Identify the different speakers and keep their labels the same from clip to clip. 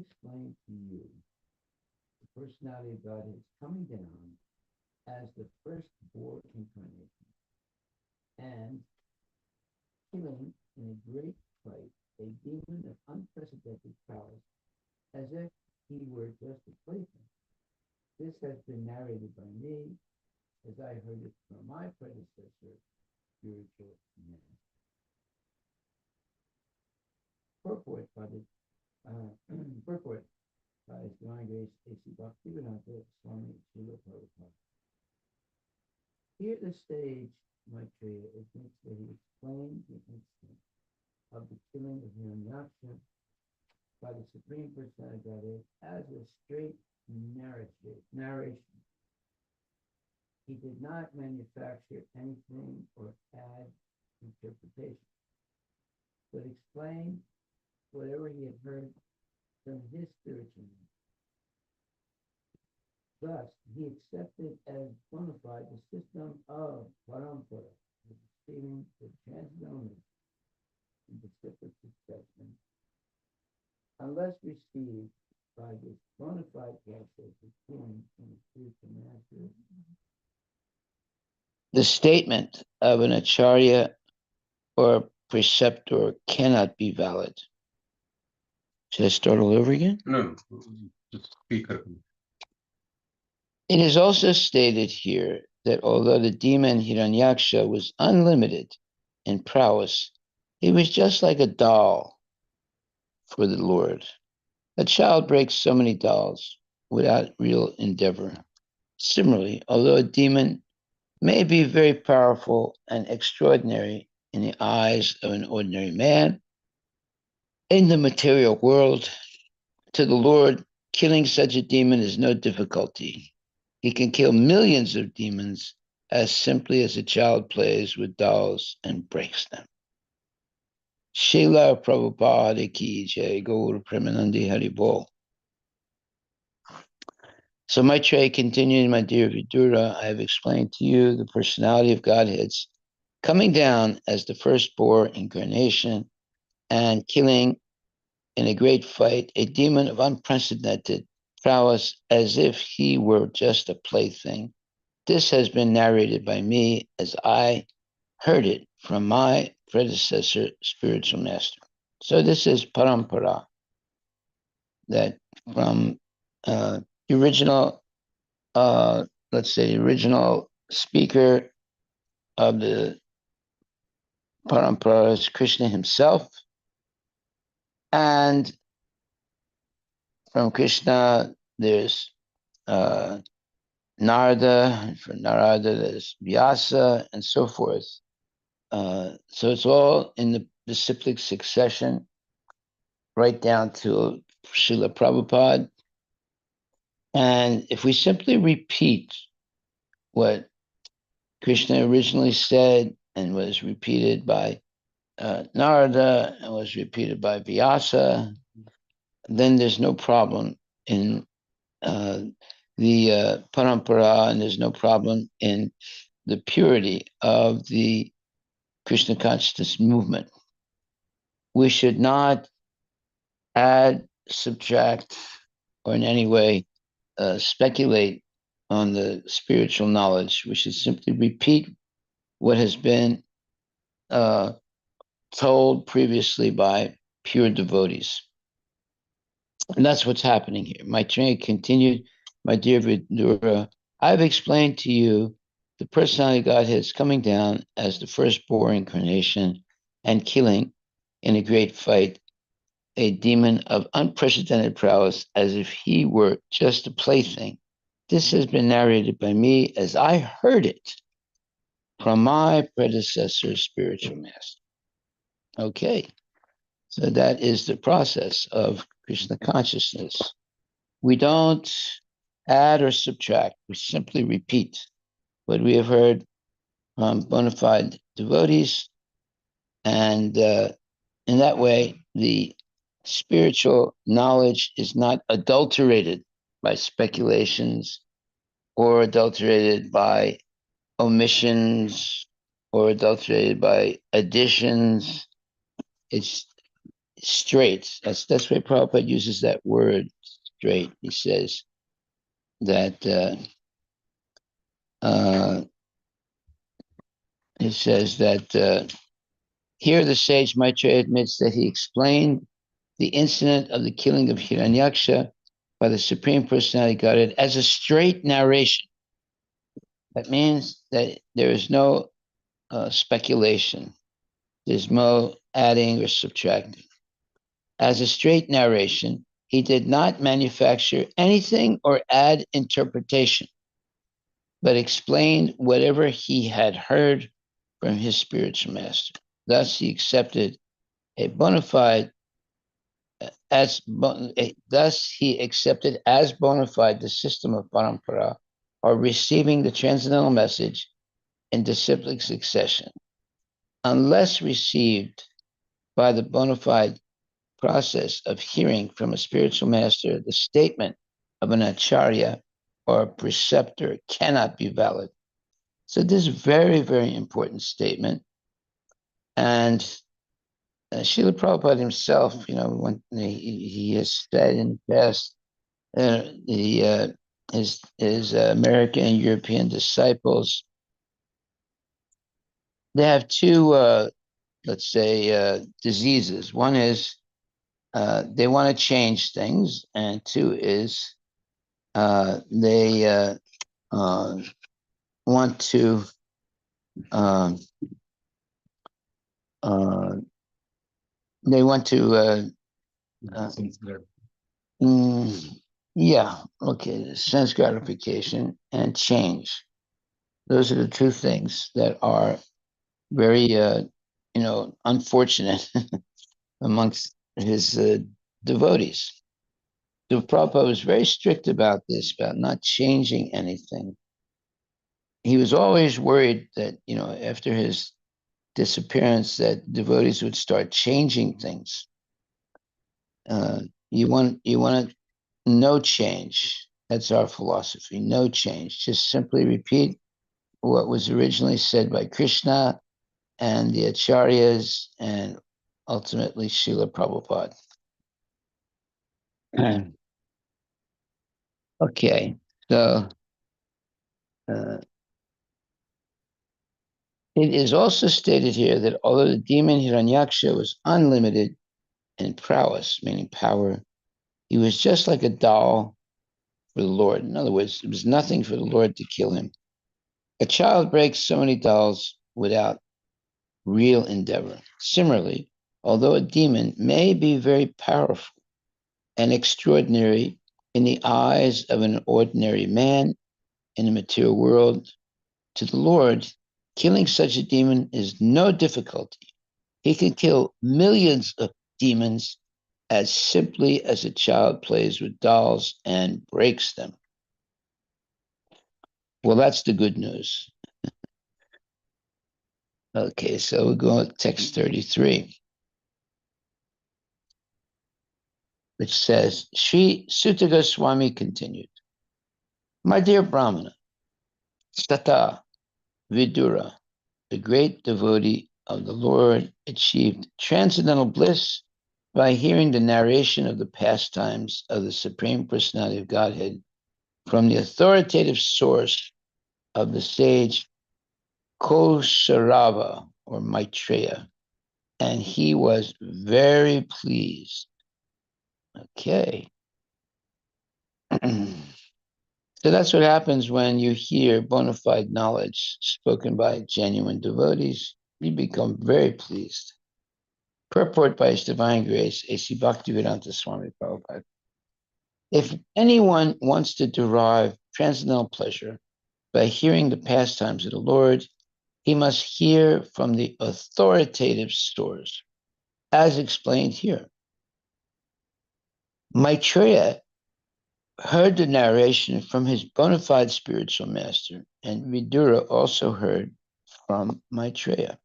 Speaker 1: explained to you the personality of God is coming down as the firstborn incarnation and killing in a great fight a demon of unprecedented powers as if he were just a plaything. This has been narrated by me as I heard it from my predecessor, spiritual man. Purport by the purport by His Divine Grace A.C. Bhaktivedanta Swami Srila Prabhupada. Here at the stage, Maitreya admits that he explained the incident of the killing of Hiranyaksha by the Supreme Personality of Godhead as a straight narration. He did not manufacture anything or add interpretation, but explained whatever he had heard from his spiritual man. Thus, he accepted as bona fide the system of parampara, receiving the transcendental in specific succession, unless received by this bona fide process of healing from the spiritual master. The statement of an acharya or preceptor cannot be valid. Should I start all over again?
Speaker 2: No, just speaker.
Speaker 1: It is also stated here that although the demon Hiranyaksha was unlimited in prowess, he was just like a doll for the Lord. A child breaks so many dolls without real endeavor. Similarly, although a demon may be very powerful and extraordinary in the eyes of an ordinary man, in the material world, to the Lord, killing such a demon is no difficulty. He can kill millions of demons as simply as a child plays with dolls and breaks them. Srila Prabhupada ki jai, Gaur Premanandi Haribol. So Maitreya continued, my dear Vidura, I have explained to you the personality of Godheads coming down as the firstborn incarnation and killing in a great fight a demon of unprecedented prowess as if he were just a plaything. This has been narrated by me as I heard it from my predecessor, spiritual master. So this is parampara, that from the original, let's say, original speaker of the parampara is Krishna himself, and from Krishna there's Narada, for Narada there's Vyasa, and so forth. So it's all in the cyclic succession, right down to Srila Prabhupada. And if we simply repeat what Krishna originally said and was repeated by Narada and was repeated by Vyasa, then there's no problem in the parampara, and there's no problem in the purity of the Krishna consciousness movement. We should not add, subtract, or in any way speculate on the spiritual knowledge. We should simply repeat what has been told previously by pure devotees. And that's what's happening here. Maitreya continued, my dear Vidura, I've explained to you the personality of Godhead is coming down as the firstborn incarnation and killing in a great fight a demon of unprecedented prowess as if he were just a plaything. This has been narrated by me as I heard it from my predecessor, spiritual master. Okay, so that is the process of Krishna consciousness. We don't add or subtract, we simply repeat what we have heard from bona fide devotees, and in that way, the spiritual knowledge is not adulterated by speculations or adulterated by omissions or adulterated by additions. It's straight. That's why Prabhupada uses that word straight. He says that uh, he says that here the sage Maitreya admits that he explained the incident of the killing of Hiranyaksha by the Supreme Personality of Godhead as a straight narration. That means that there is no speculation. There's no adding or subtracting. As a straight narration, he did not manufacture anything or add interpretation, but explained whatever he had heard from his spiritual master. Thus, he accepted a bona fide thus he accepted as bona fide the system of parampara, or receiving the transcendental message in disciplic succession, unless received by the bona fide process of hearing from a spiritual master. The statement of an acharya or a preceptor cannot be valid. So this is a very, very important statement. And Srila Prabhupada himself, when he has said in the past, his American and European disciples, they have two, let's say, diseases. One is they want to change things, and two is they want to um, uh, they want to mm, yeah, okay, sense gratification and change. Those are the two things that are very unfortunate amongst his devotees. So Prabhupada was very strict about this, about not changing anything. He was always worried that, after his disappearance, that devotees would start changing things. Uh, you want no change. That's our philosophy. No change. Just simply repeat what was originally said by Krishna and the acharyas, and ultimately Srila Prabhupada. Okay, so uh, it is also stated here that although the demon Hiranyaksha was unlimited in prowess, meaning power, he was just like a doll for the Lord. In other words, it was nothing for the Lord to kill him. A child breaks so many dolls without real endeavor. Similarly, although a demon may be very powerful and extraordinary in the eyes of an ordinary man in the material world, to the Lord, killing such a demon is no difficulty. He can kill millions of demons as simply as a child plays with dolls and breaks them. Well, that's the good news. Okay, so we go to text 33, which says, Sri Sutta Goswami continued, My dear Brahmana, Sata Vidura, the great devotee of the Lord, achieved transcendental bliss by hearing the narration of the pastimes of the Supreme Personality of Godhead from the authoritative source of the sage Kosarava or Maitreya, and he was very pleased. Okay. So that's what happens when you hear bona fide knowledge spoken by genuine devotees. You become very pleased. Purport by His Divine Grace, A.C. Bhaktivedanta Swami Prabhupada. If anyone wants to derive transcendental pleasure by hearing the pastimes of the Lord, he must hear from the authoritative source, as explained here. Maitreya heard the narration from his bona fide spiritual master, and Vidura also heard from Maitreya.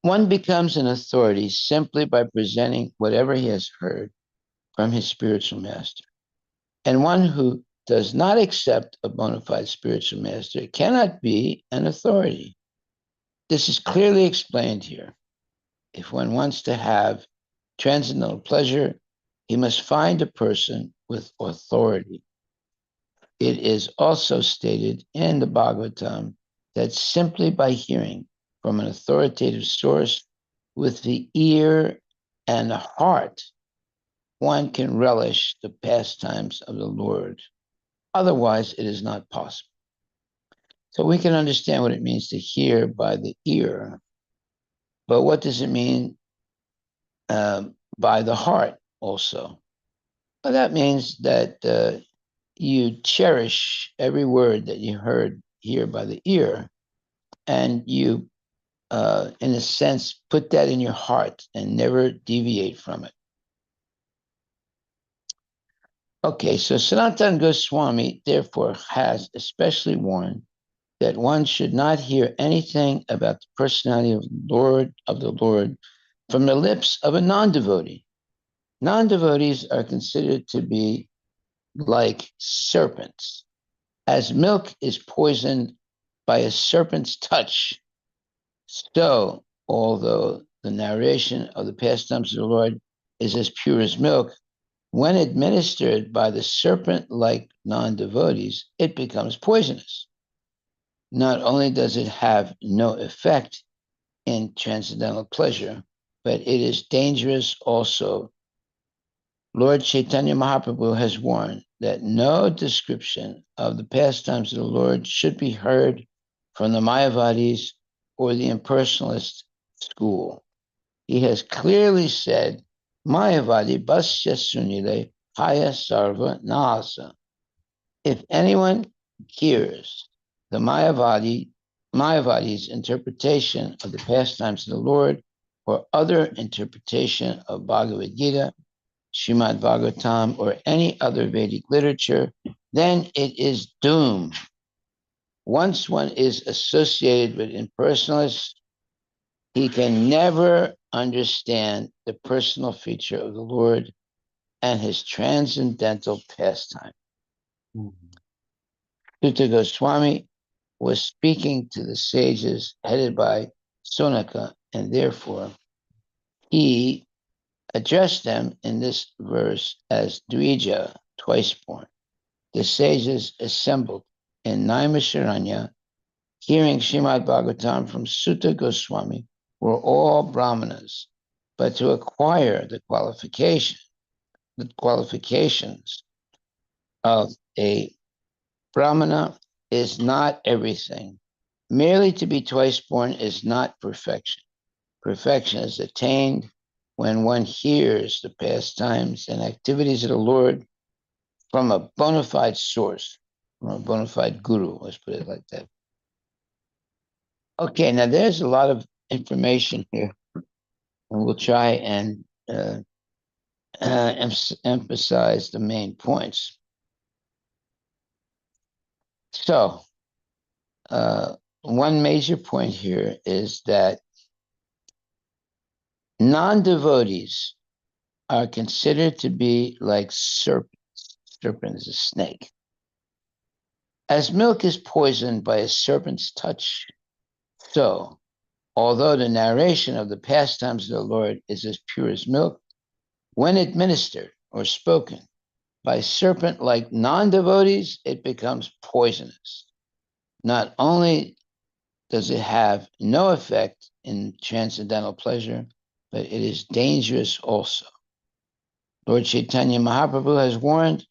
Speaker 1: One becomes an authority simply by presenting whatever he has heard from his spiritual master. And one who does not accept a bona fide spiritual master cannot be an authority. This is clearly explained here. If one wants to have transcendental pleasure, he must find a person with authority. It is also stated in the Bhagavatam that simply by hearing from an authoritative source with the ear and the heart, one can relish the pastimes of the Lord. Otherwise, it is not possible. So we can understand what it means to hear by the ear, but what does it mean by the heart also? Well, that means that you cherish every word that you heard here by the ear, and you, in a sense, put that in your heart and never deviate from it. Okay, so Sanatana Goswami therefore has especially warned that one should not hear anything about the personality of the Lord from the lips of a non-devotee. Non-devotees are considered to be like serpents. As milk is poisoned by a serpent's touch, so although the narration of the pastimes of the Lord is as pure as milk, when administered by the serpent-like non-devotees, it becomes poisonous. Not only does it have no effect in transcendental pleasure, but it is dangerous also. Lord Chaitanya Mahaprabhu has warned that no description of the pastimes of the Lord should be heard from the Mayavadis or the impersonalist school. He has clearly said, Mayavadi basya sunile haya sarva nasa. If anyone hears the Mayavadi's interpretation of the pastimes of the Lord or other interpretation of Bhagavad Gita, Srimad Bhagavatam, or any other Vedic literature, then it is doomed. Once one is associated with impersonalists, he can never understand the personal feature of the Lord and his transcendental pastime. Sutta Goswami was speaking to the sages headed by Sonaka, and therefore he addressed them in this verse as Dvija, twice born. The sages assembled in Naimisharanya, hearing Srimad Bhagavatam from Sutta Goswami, were all Brahmanas, but to acquire the qualifications of a Brahmana is not everything. Merely to be twice born is not perfection. Perfection is attained when one hears the pastimes and activities of the Lord from a bona fide source, from a bona fide guru, let's put it like that. Okay, now there's a lot of information here, and we'll try and emphasize the main points. So, one major point here is that non-devotees are considered to be like serpents. Serpent is a snake. As milk is poisoned by a serpent's touch, so, although the narration of the pastimes of the Lord is as pure as milk, when administered or spoken by serpent-like non-devotees, it becomes poisonous. Not only does it have no effect in transcendental pleasure, but it is dangerous also. Lord Chaitanya Mahaprabhu has warned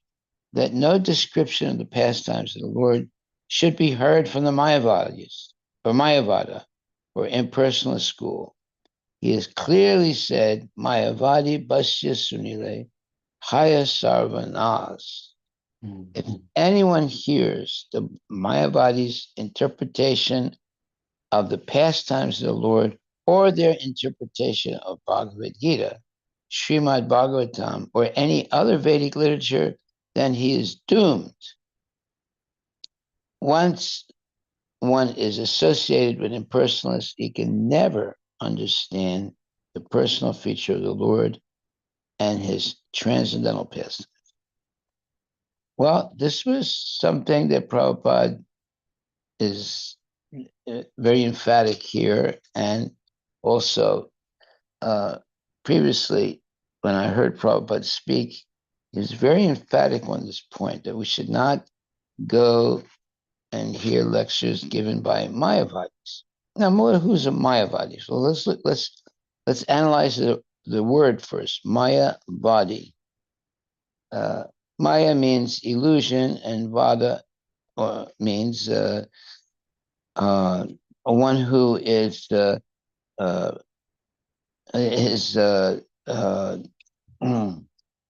Speaker 1: that no description of the pastimes of the Lord should be heard from the Mayavadis or Mayavada or impersonalist school. He has clearly said, Mayavadi basya sunile haya sarvanas. If anyone hears the Mayavadi's interpretation of the pastimes of the Lord or their interpretation of Bhagavad Gita, Srimad Bhagavatam, or any other Vedic literature, then he is doomed. Once one is associated with impersonalists, he can never understand the personal feature of the Lord and his transcendental pastime. Well, this was something that Prabhupada is very emphatic here, and also uh, previously, when I heard Prabhupada speak, he was very emphatic on this point that we should not go and hear lectures given by Mayavadis. Now, who's a Mayavadi? So let's analyze the word first. Mayavadi. Uh, Maya means illusion, and Vada means uh, one who uh, is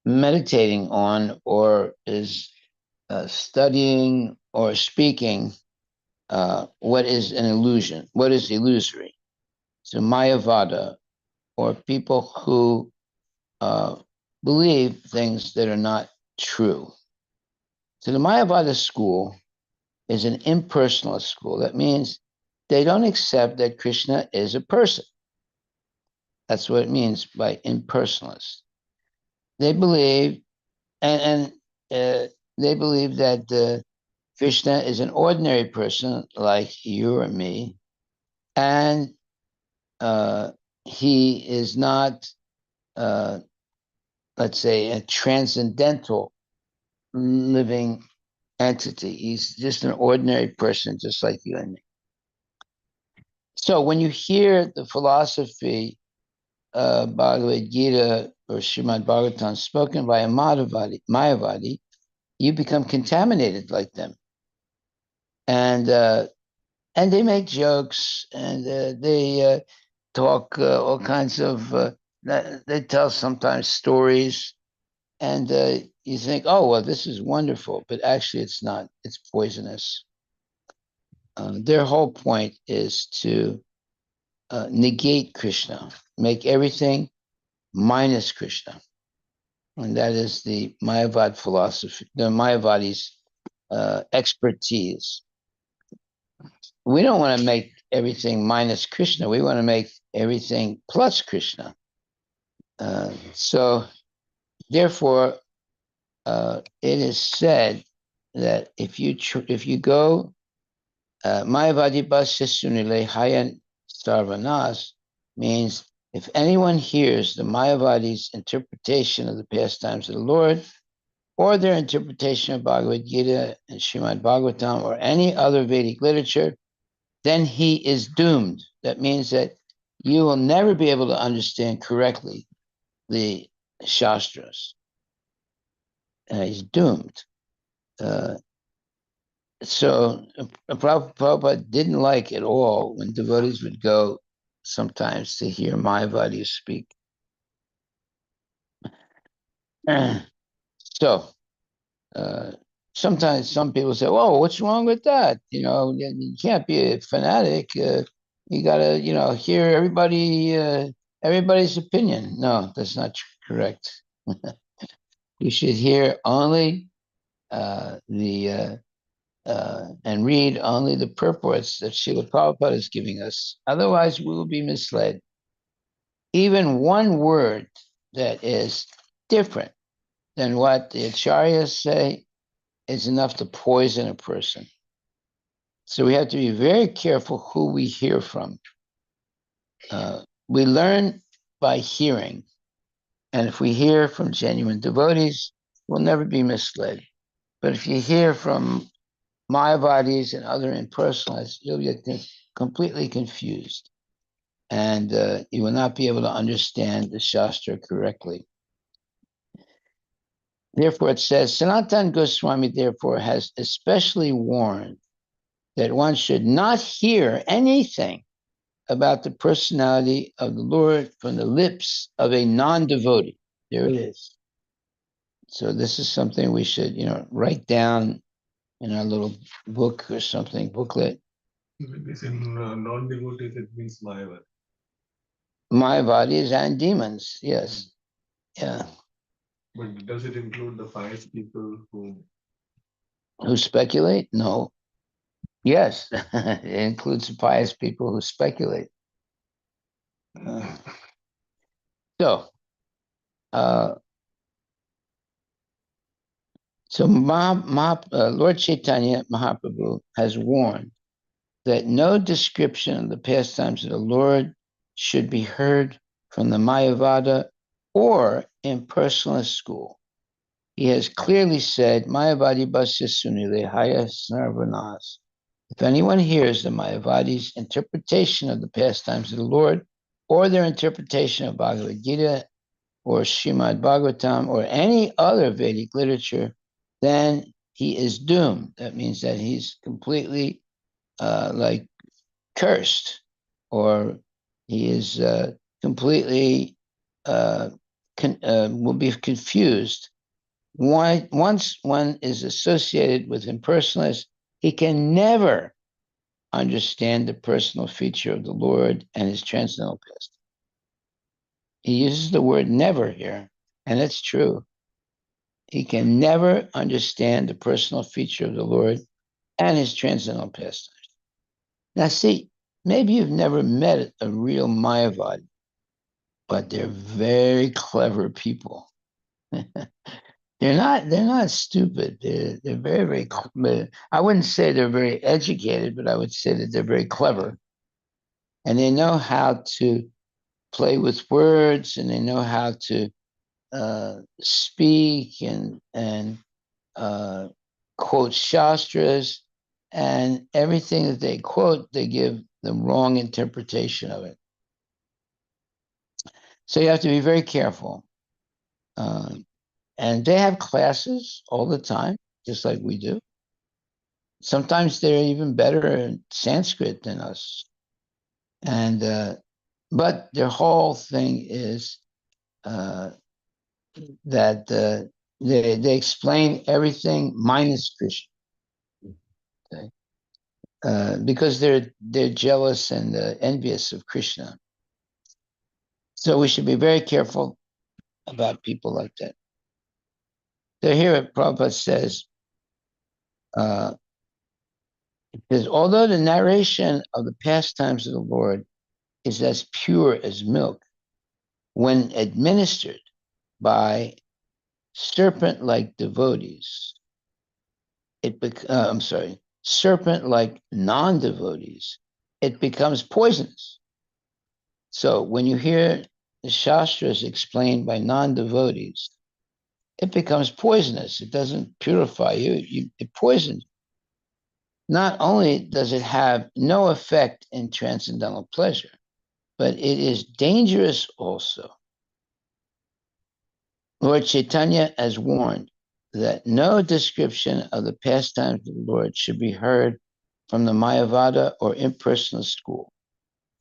Speaker 1: meditating on or is studying or speaking what is an illusion, what is illusory. So Mayavada, or people who uh, believe things that are not true. So the Mayavada school is an impersonalist school. That means they don't accept that Krishna is a person. That's what it means by impersonalist. They believe, and they believe that Krishna is an ordinary person like you or me, and uh, he is not, uh, let's say, a transcendental living entity. He's just an ordinary person, just like you and me. So when you hear the philosophy Bhagavad Gita or Srimad Bhagavatam spoken by a Mayavadi, you become contaminated like them, and they make jokes, and they talk all kinds of. They tell sometimes stories, and you think, "Oh, well, this is wonderful," but actually, it's not. It's poisonous. Their whole point is to negate Krishna, make everything minus Krishna. And that is the Mayavad philosophy, the Mayavadi's expertise. We don't want to make everything minus Krishna. We want to make everything plus Krishna. So, therefore, it is said that if you go Mayavadi Basisunile Hayan Sarvanas means if anyone hears the Mayavadi's interpretation of the pastimes of the Lord, or their interpretation of Bhagavad Gita and Srimad Bhagavatam or any other Vedic literature, then he is doomed. That means that you will never be able to understand correctly the Shastras. He's doomed. Uh, so Prabhupada didn't like at all when devotees would go sometimes to hear Mayavadis speak. So uh, sometimes some people say, "Whoa, what's wrong with that? You can't be a fanatic. You gotta, hear everybody's opinion." No, that's not correct. You should hear only the and read only the purports that Srila Prabhupada is giving us. Otherwise, we will be misled. Even one word that is different than what the acharyas say is enough to poison a person. So we have to be very careful who we hear from. We learn by hearing. And if we hear from genuine devotees, we'll never be misled. But if you hear from Mayavadis and other impersonalists, you'll get completely confused. And you will not be able to understand the Shastra correctly. Therefore, it says, Sanatana Goswami, therefore, has especially warned that one should not hear anything about the personality of the Lord from the lips of a non-devotee. There it is. So this is something we should, write down in our little book or something, booklet.
Speaker 2: This in non-devotees, it means Mayavad.
Speaker 1: Mayavadis and demons, yes. Yeah.
Speaker 2: But does it include the pious people
Speaker 1: who speculate? No. Yes, it includes the pious people who speculate. So, uh, Lord Chaitanya Mahaprabhu has warned that no description of the pastimes of the Lord should be heard from the Mayavada or impersonalist school. He has clearly said, Mayavadi Basya Sunile Haya Snarvanas. If anyone hears the Mayavadi's interpretation of the pastimes of the Lord, or their interpretation of Bhagavad Gita, or Srimad Bhagavatam, or any other Vedic literature, then he is doomed. That means that he's completely like cursed, or he is completely will be confused. Once one is associated with impersonalists, he can never understand the personal feature of the Lord and his transcendental past. He uses the word never here, and it's true. He can never understand the personal feature of the Lord and his transcendental pastimes. Now, see, maybe you've never met a real Mayavad, but they're very clever people. They're not stupid. They're very very. I wouldn't say they're very educated, but I would say that they're very clever, and they know how to play with words, and they know how to speak and uh, quote shastras, and everything that they quote, they give the wrong interpretation of it. So you have to be very careful. Uh, and they have classes all the time, just like we do. Sometimes they're even better in Sanskrit than us. And but their whole thing is uh, that they explain everything minus Krishna, okay? Because they're jealous and envious of Krishna. So we should be very careful about people like that. So here Prabhupada says, because although the narration of the pastimes of the Lord is as pure as milk, when administered by serpent-like devotees, serpent-like non-devotees, it becomes poisonous. So when you hear the Shastras explained by non-devotees, it becomes poisonous. It doesn't purify you, it poisons. Not only does it have no effect in transcendental pleasure, but it is dangerous also. Lord Chaitanya has warned that no description of the pastimes of the Lord should be heard from the Mayavada or impersonal school.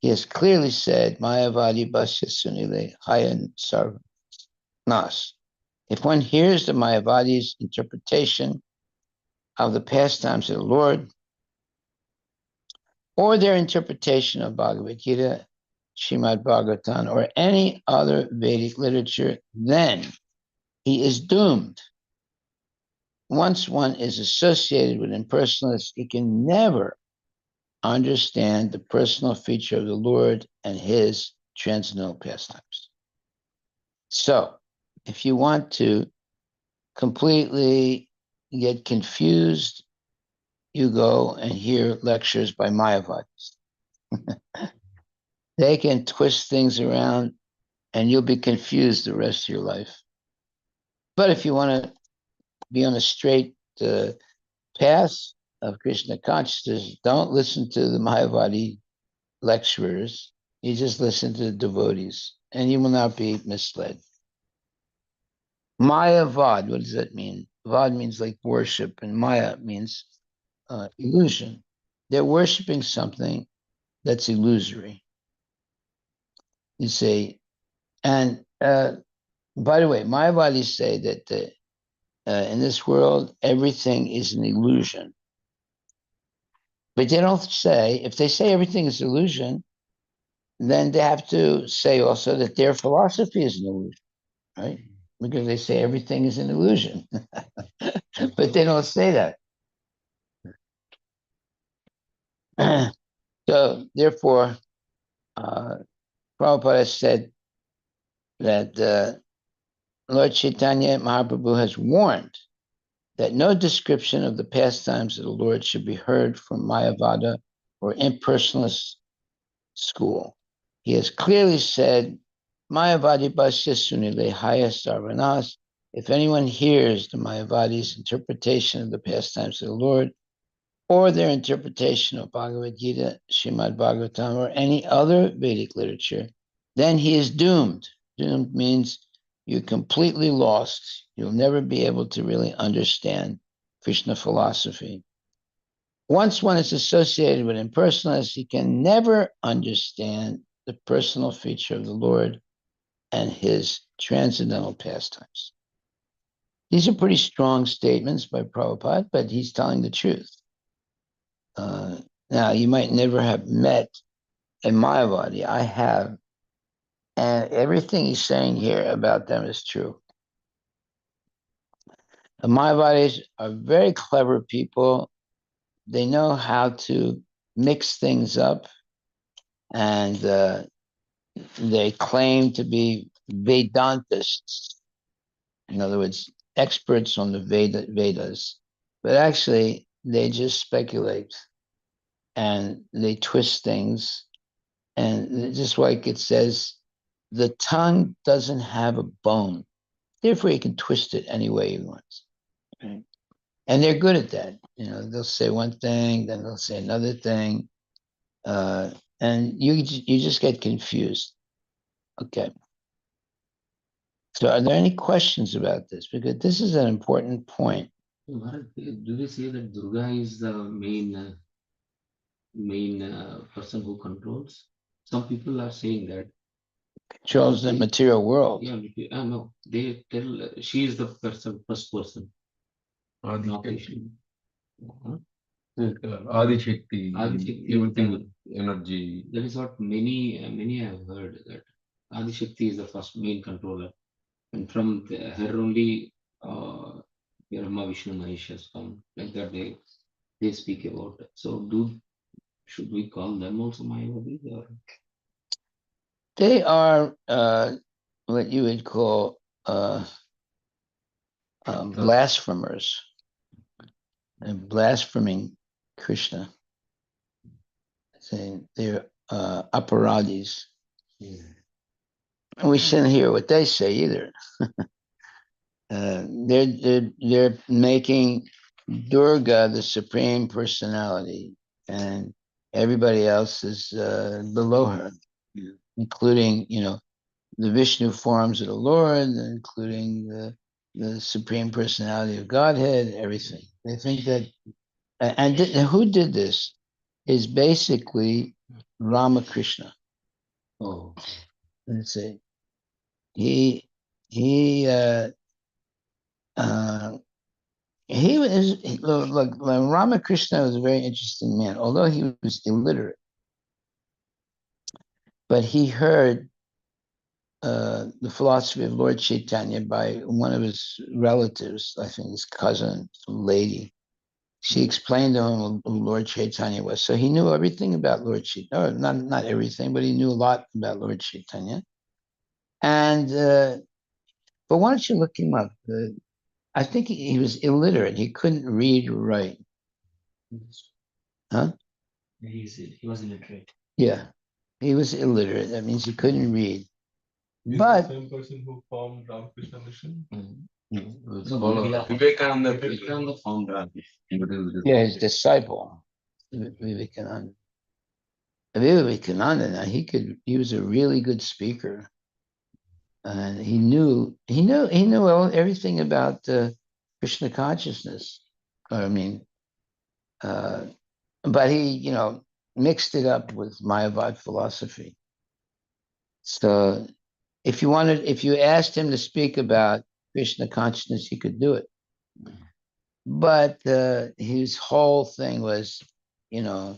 Speaker 1: He has clearly said, Mayavadi Basya Sunile Hayan Sarvanas. If one hears the Mayavadi's interpretation of the pastimes of the Lord, or their interpretation of Bhagavad Gita, Srimad Bhagavatam, or any other Vedic literature, then he is doomed. Once one is associated with impersonalists, he can never understand the personal feature of the Lord and his transcendental pastimes. So, if you want to completely get confused, you go and hear lectures by Mayavadis. They can twist things around and you'll be confused the rest of your life. But if you want to be on a straight path of Krishna consciousness, don't listen to the Mayavadi lecturers. You just listen to the devotees, and you will not be misled. Mayavad, what does that mean? Vad means like worship, and Maya means illusion. They're worshiping something that's illusory. You say, and by the way, Mayavadis say that in this world, everything is an illusion. But they don't say, if they say everything is illusion, then they have to say also that their philosophy is an illusion, right? Because they say everything is an illusion. But they don't say that. So therefore, Prabhupada said that Lord Chaitanya Mahaprabhu has warned that no description of the pastimes of the Lord should be heard from Mayavada or impersonalist school. He has clearly said, Mayavadi Basya Sunile Haya Sarvanas. If anyone hears the Mayavadi's interpretation of the pastimes of the Lord, or their interpretation of Bhagavad Gita, Srimad Bhagavatam, or any other Vedic literature, then he is doomed. Doomed means you're completely lost. You'll never be able to really understand Krishna philosophy. Once one is associated with impersonalists, he can never understand the personal feature of the Lord and his transcendental pastimes. These are pretty strong statements by Prabhupada, but he's telling the truth. Now, you might never have met a Mayavadi. I have. And everything he's saying here about them is true. The Mayavadis are very clever people. They know how to mix things up, and they claim to be Vedantists. In other words, experts on the Vedas. But actually, they just speculate and they twist things. And just like it says, the tongue doesn't have a bone. Therefore, you can twist it any way you want. Right? And they're good at that. They'll say one thing, then they'll say another thing. And you just get confused. Okay. So are there any questions about this? Because this is an important point.
Speaker 3: Maharaj, do they say that Durga is the main person who controls? Some people are saying that.
Speaker 1: Controls the material world.
Speaker 3: Yeah, no. They tell she is the first person.
Speaker 2: Adi Shakti, everything energy.
Speaker 3: That is what many have heard, that Adi Shakti is the first main controller, and from her only Brahma, Vishnu, Mahesh has come. Like that they speak about. So should we call them also Mayavadis, or?
Speaker 1: They are what you would call blasphemers and blaspheming Krishna. Saying they're aparadis. Yeah. And we shouldn't hear what they say either. They're making Durga the supreme personality, and everybody else is below her, including the Vishnu forms of the Lord, including the supreme personality of Godhead, everything. They think that, and who did this is basically Ramakrishna.
Speaker 3: Oh,
Speaker 1: Let's see. He was look, Ramakrishna was a very interesting man, although he was illiterate. But he heard the philosophy of Lord Chaitanya by one of his relatives, I think his cousin, some lady. She explained to him who Lord Chaitanya was. So he knew everything about Lord Chaitanya. Not everything, but he knew a lot about Lord Chaitanya. And but why don't you look him up? I think he was illiterate. He couldn't read or write. Huh?
Speaker 3: he was illiterate.
Speaker 1: Yeah, he was illiterate. That means he couldn't read.
Speaker 2: Is
Speaker 1: But
Speaker 2: the same person who formed Ramakrishna Mission?
Speaker 3: Vivekananda formed Ramakrishna.
Speaker 1: Yeah, his disciple, Vivekananda. Vivekananda, now he was a really good speaker. And he knew everything about Krishna consciousness. I mean, but he, mixed it up with Mayavad philosophy. So if you asked him to speak about Krishna consciousness, he could do it. But his whole thing was, uh,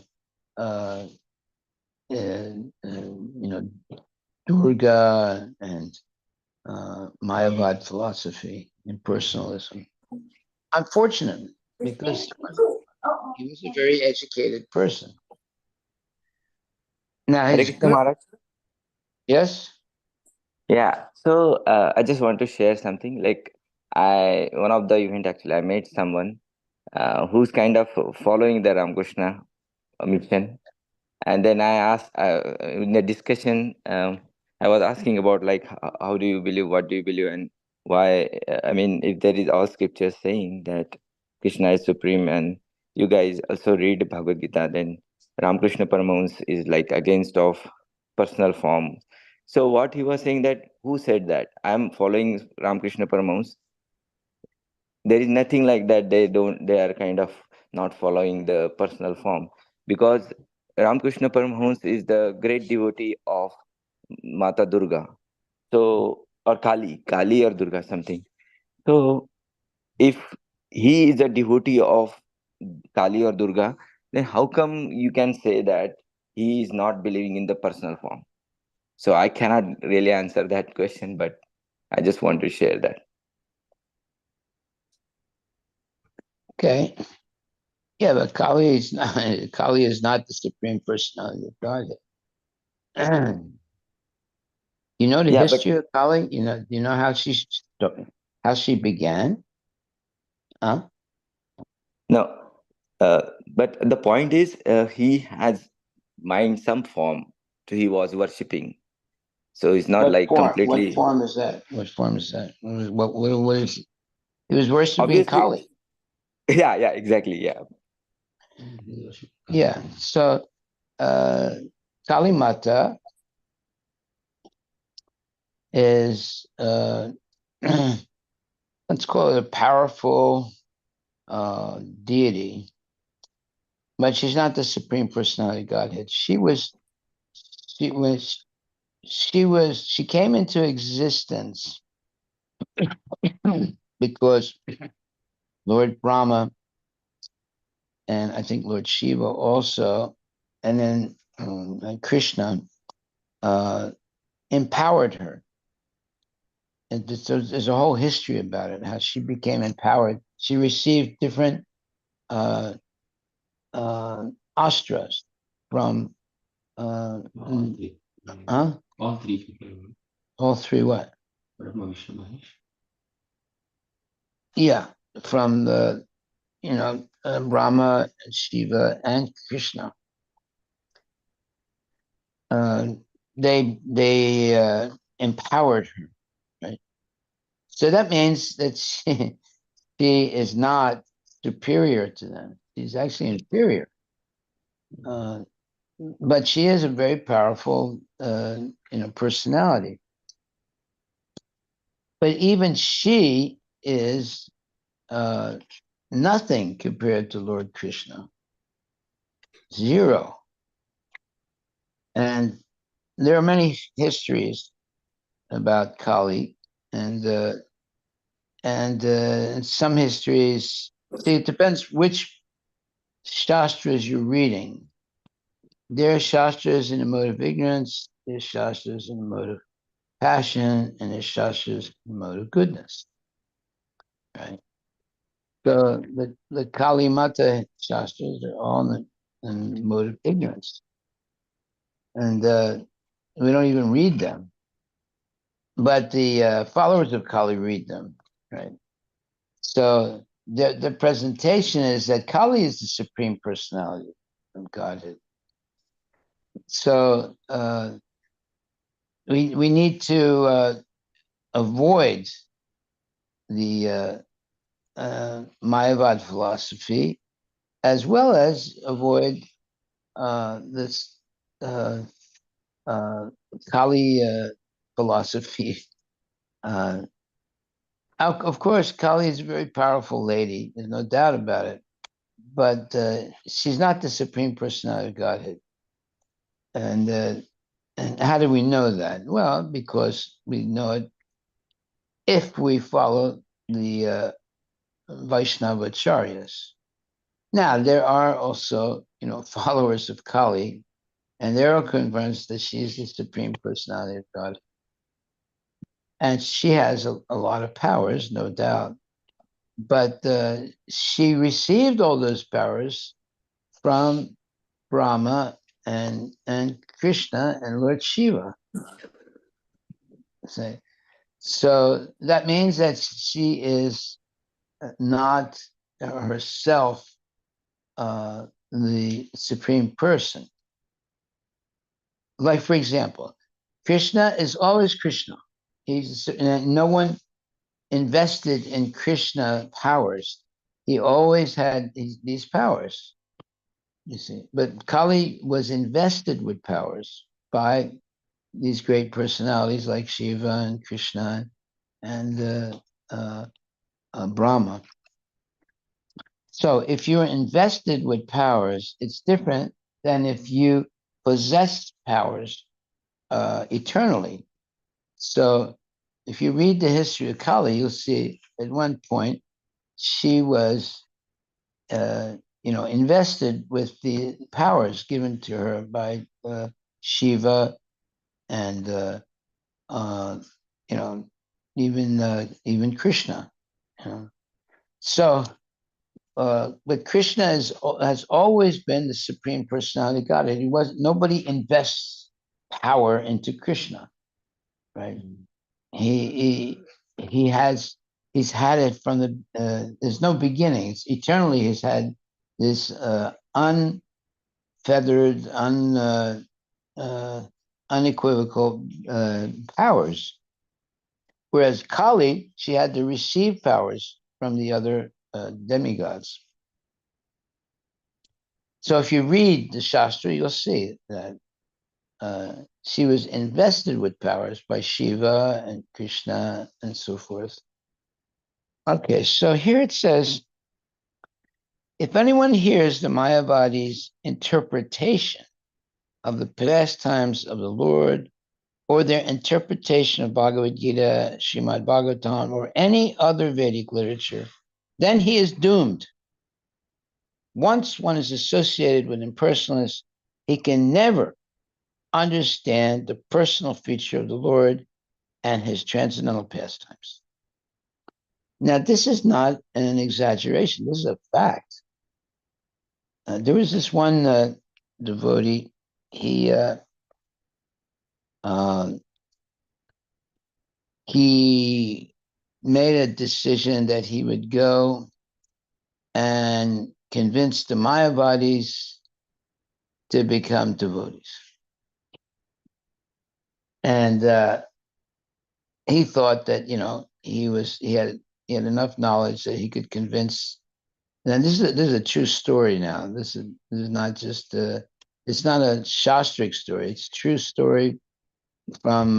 Speaker 1: Durga and Mayavad philosophy, impersonalism. Unfortunately, because he was a very educated person. Now,
Speaker 4: Hare Krishna Maharaj.
Speaker 1: Yes.
Speaker 4: Yeah. So I just want to share something. Like one of the event actually, I met someone who's kind of following the Ramakrishna mission, and then I asked in the discussion, I was asking about like how do you believe, what do you believe, and why? I mean, if there is all scriptures saying that Krishna is supreme, and you guys also read Bhagavad Gita, then Ramakrishna Paramahansa is like against of personal form. So what he was saying, that who said that? I'm following Ramakrishna Paramahansa. There is nothing like that. They are kind of not following the personal form, because Ramakrishna Paramahansa is the great devotee of Mata Durga. So, or Kali or Durga, something. So, if he is a devotee of Kali or Durga, then how come you can say that he is not believing in the personal form? So, I cannot really answer that question, but I just want to share that.
Speaker 1: Okay. Yeah, but Kali is not Kali is not the supreme personality of Godhead. You know the
Speaker 4: Yeah, but
Speaker 1: history of Kali? You know how she began? Huh?
Speaker 4: no. But the point is, he has mind some form. He was worshipping. So it's not
Speaker 1: What
Speaker 4: like
Speaker 1: form? What
Speaker 4: completely.
Speaker 1: form is that? What form is that? What is he was worshiping
Speaker 4: Obviously,
Speaker 1: Kali.
Speaker 4: yeah, exactly. Yeah.
Speaker 1: Yeah. So Kali Mata is let's call it a powerful deity, but she's not the supreme personality of Godhead. She was she came into existence because Lord Brahma and I think Lord Shiva also, and then Krishna uh, empowered her. And there's a whole history about it, how she became empowered. She received different uh, uh, astras from
Speaker 3: All three.
Speaker 1: huh?
Speaker 3: All three people.
Speaker 1: All three what?
Speaker 3: Brahma, Vishnu, Mahesh.
Speaker 1: Yeah, from the Brahma, Shiva, and Krishna. Uh, they empowered her, right? So that means that she is not superior to them. She's actually inferior. Uh, but she is a very powerful, personality. But even she is uh, nothing compared to Lord Krishna. Zero. And there are many histories about Kali, and some histories. See, it depends which shastras you're reading. There are shastras in the mode of ignorance. There's shastras in the mode of passion, and there's shastras in the mode of goodness. Right. So the Kali Mata shastras are all in the mode of ignorance, and we don't even read them. But the followers of Kali read them, right? So the presentation is that Kali is the supreme personality of Godhead. So we need to avoid the Mayavad philosophy, as well as avoid this uh, uh, Kali philosophy. Uh, of course, Kali is a very powerful lady. There's no doubt about it. But she's not the supreme personality of Godhead. And how do we know that? Well, because we know it if we follow the Vaishnava Acharyas. Now, there are also, followers of Kali, and they're all convinced that she is the supreme personality of God. And she has a lot of powers, no doubt. But she received all those powers from Brahma and Krishna and Lord Shiva. So that means that she is not herself the supreme person. Like, for example, Krishna is always Krishna. No one invested in Krishna powers. He always had these powers, you see. But Kali was invested with powers by these great personalities like Shiva and Krishna and Brahma. So if you're invested with powers, it's different than if you possess powers eternally. So if you read the history of Kali, you'll see at one point she was, invested with the powers given to her by Shiva and, you know, even Krishna. You know? So, but Krishna has always been the supreme personality of God. Nobody invests power into Krishna, right? He he's had it from there's no beginning. It's eternally he's had this unfeathered, unequivocal powers. Whereas Kali, she had to receive powers from the other demigods. So if you read the Shastra, you'll see that she was invested with powers by Shiva and Krishna and so forth. Okay, so here it says, if anyone hears the Mayavadi's interpretation of the pastimes of the Lord, or their interpretation of Bhagavad Gita, Srimad Bhagavatam, or any other Vedic literature, then he is doomed. Once one is associated with impersonalists, he can never understand the personal feature of the Lord and his transcendental pastimes. Now, this is not an exaggeration. This is a fact. There was this one devotee. He made a decision that he would go and convince the Mayavadis to become devotees. And he thought that, he had enough knowledge that he could convince. And this is a true story now. This is not just it's not a Shastric story. It's a true story from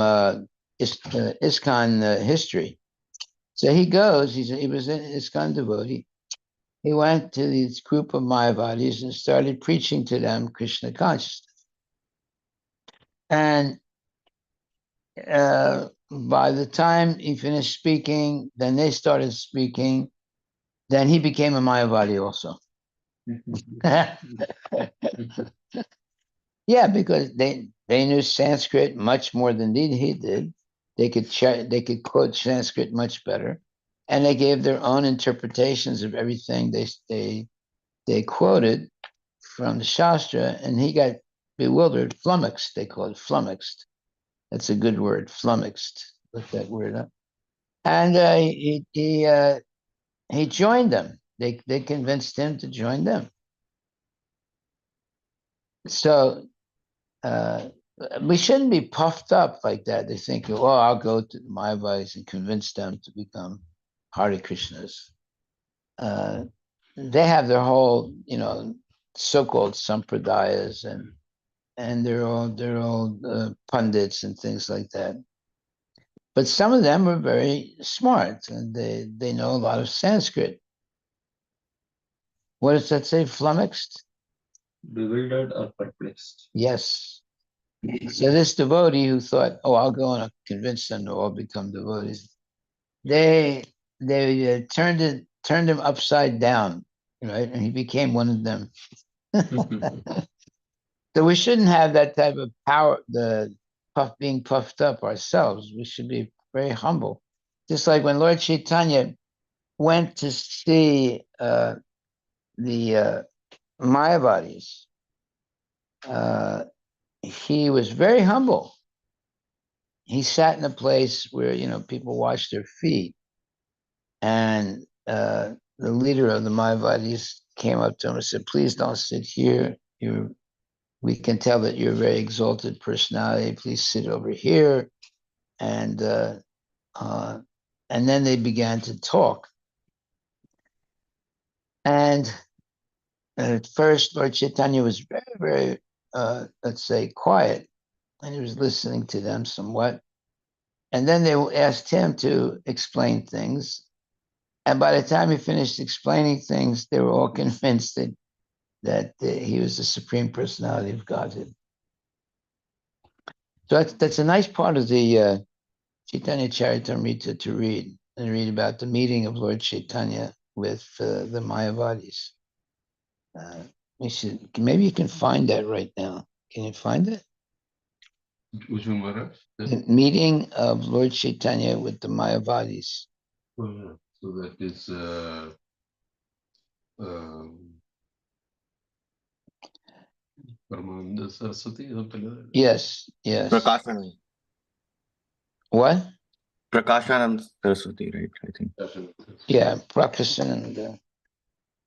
Speaker 1: ISKCON history. So he goes. He was an ISKCON devotee. He went to this group of Mayavadis and started preaching to them Krishna consciousness. And by the time he finished speaking, then they started speaking. Then he became a Mayavadi also. Yeah, because they knew Sanskrit much more than he did. They could quote Sanskrit much better, and they gave their own interpretations of everything they quoted from the Shastra, and he got bewildered, flummoxed. They call it flummoxed. That's a good word, flummoxed. Look that word up. And he joined them. They convinced him to join them. So we shouldn't be puffed up like that. They think, oh, I'll go to the Mayavadis and convince them to become Hare Krishnas. They have their whole, so-called sampradayas, and they're all pundits and things like that. But some of them are very smart, and they know a lot of Sanskrit. What does that say? Flummoxed?
Speaker 3: Bewildered or perplexed.
Speaker 1: Yes. So this devotee who thought, oh, I'll go and convince them to all become devotees, they turned him upside down, right? And he became one of them. So we shouldn't have that type of power, being puffed up ourselves. We should be very humble. Just like when Lord Chaitanya went to see the Mayavadis, he was very humble. He sat in a place where people wash their feet, and the leader of the Mayavadis came up to him and said, "Please don't sit here. You're we can tell that you're a very exalted personality. Please sit over here. And then they began to talk. And at first, Lord Chaitanya was very, very, let's say, quiet, and he was listening to them somewhat. And then they asked him to explain things. And by the time he finished explaining things, they were all convinced that he was the Supreme Personality of Godhead. So that's a nice part of the Chaitanya Charitamrita to read, and read about the meeting of Lord Chaitanya with the Mayavadis. Maybe you can find that right now. Can you find it?
Speaker 2: Which one, Maharaj?
Speaker 1: The meeting of Lord Chaitanya with the Mayavadis.
Speaker 2: Oh, yeah. So that is Paramananda Saraswati.
Speaker 1: Yes, yes.
Speaker 5: Prakashanand.
Speaker 1: What?
Speaker 5: Prakashanand Saraswati, right? I think.
Speaker 1: Yeah, Prakashananda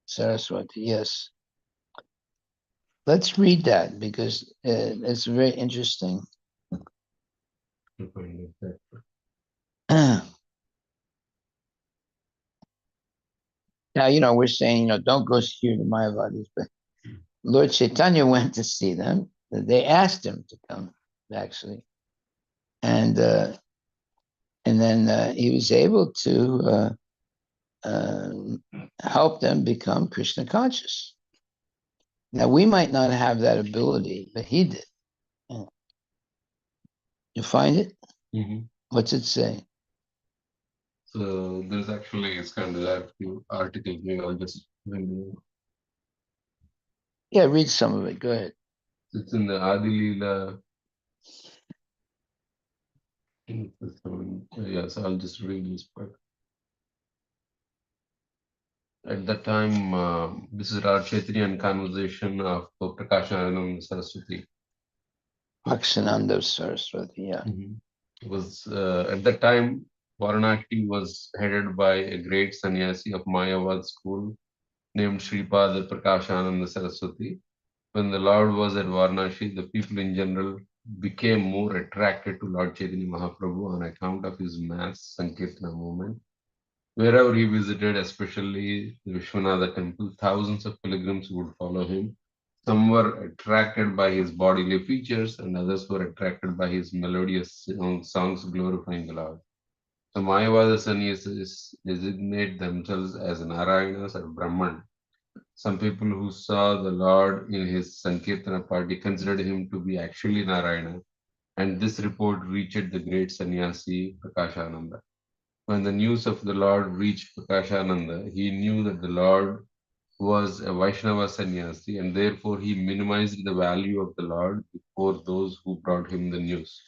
Speaker 1: Saraswati, yes. Let's read that because it's very interesting. Now, we're saying, don't go see the Mayavadis, but Lord Chaitanya went to see them. They asked him to come, actually. And then he was able to help them become Krishna conscious. Now, we might not have that ability, but he did. You find it?
Speaker 2: Mm-hmm.
Speaker 1: What's it say?
Speaker 2: So there's actually a few articles. Maybe I'll just
Speaker 1: Yeah, read some of it. Go ahead.
Speaker 2: It's in the Adilila. Yeah, so I'll just read this part. At that time, this is our Chaitanya conversation of Prakashananda Saraswati.
Speaker 1: Prakashananda Saraswati, yeah.
Speaker 2: Mm-hmm. It was at that time, Varanasi was headed by a great sannyasi of Mayavad school named Sripada Prakashananda Saraswati. When the Lord was at Varanasi, the people in general became more attracted to Lord Chaitanya Mahaprabhu on account of his mass Sankirtana movement. Wherever he visited, especially the Vishwanatha temple, thousands of pilgrims would follow him. Some were attracted by his bodily features, and others were attracted by his melodious songs glorifying the Lord. The Mayavada sannyasis designate themselves as Narayanas or Brahman. Some people who saw the Lord in his Sankirtana party considered him to be actually Narayana, and this report reached the great sannyasi Prakashananda. When the news of the Lord reached Prakashananda, he knew that the Lord was a Vaishnava sannyasi, and therefore he minimized the value of the Lord before those who brought him the news.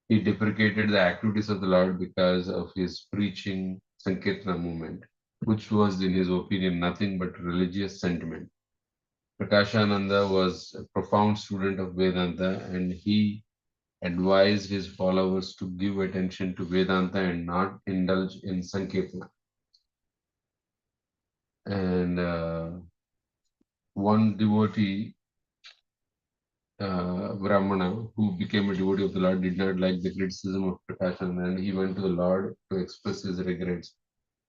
Speaker 2: He deprecated the activities of the Lord because of his preaching Sankirtana movement, which was, in his opinion, nothing but religious sentiment. Prakashananda was a profound student of Vedanta, and he advised his followers to give attention to Vedanta and not indulge in Sankirtana. And one devotee, Brahmana, who became a devotee of the Lord, did not like the criticism of Prakashananda, and he went to the Lord to express his regrets.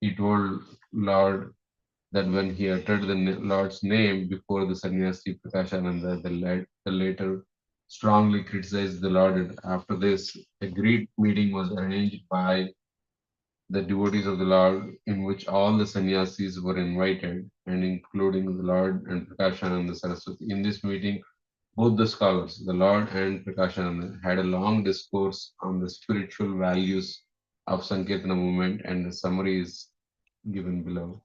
Speaker 2: He told Lord that when he uttered the Lord's name before the sannyasi Prakashananda, the latter strongly criticized the Lord. And after this, a great meeting was arranged by the devotees of the Lord, in which all the sannyasis were invited, and including the Lord and Prakashananda Saraswati. In this meeting, both the scholars, the Lord and Prakashananda, had a long discourse on the spiritual values of Sankirtana movement, and the summary is given below.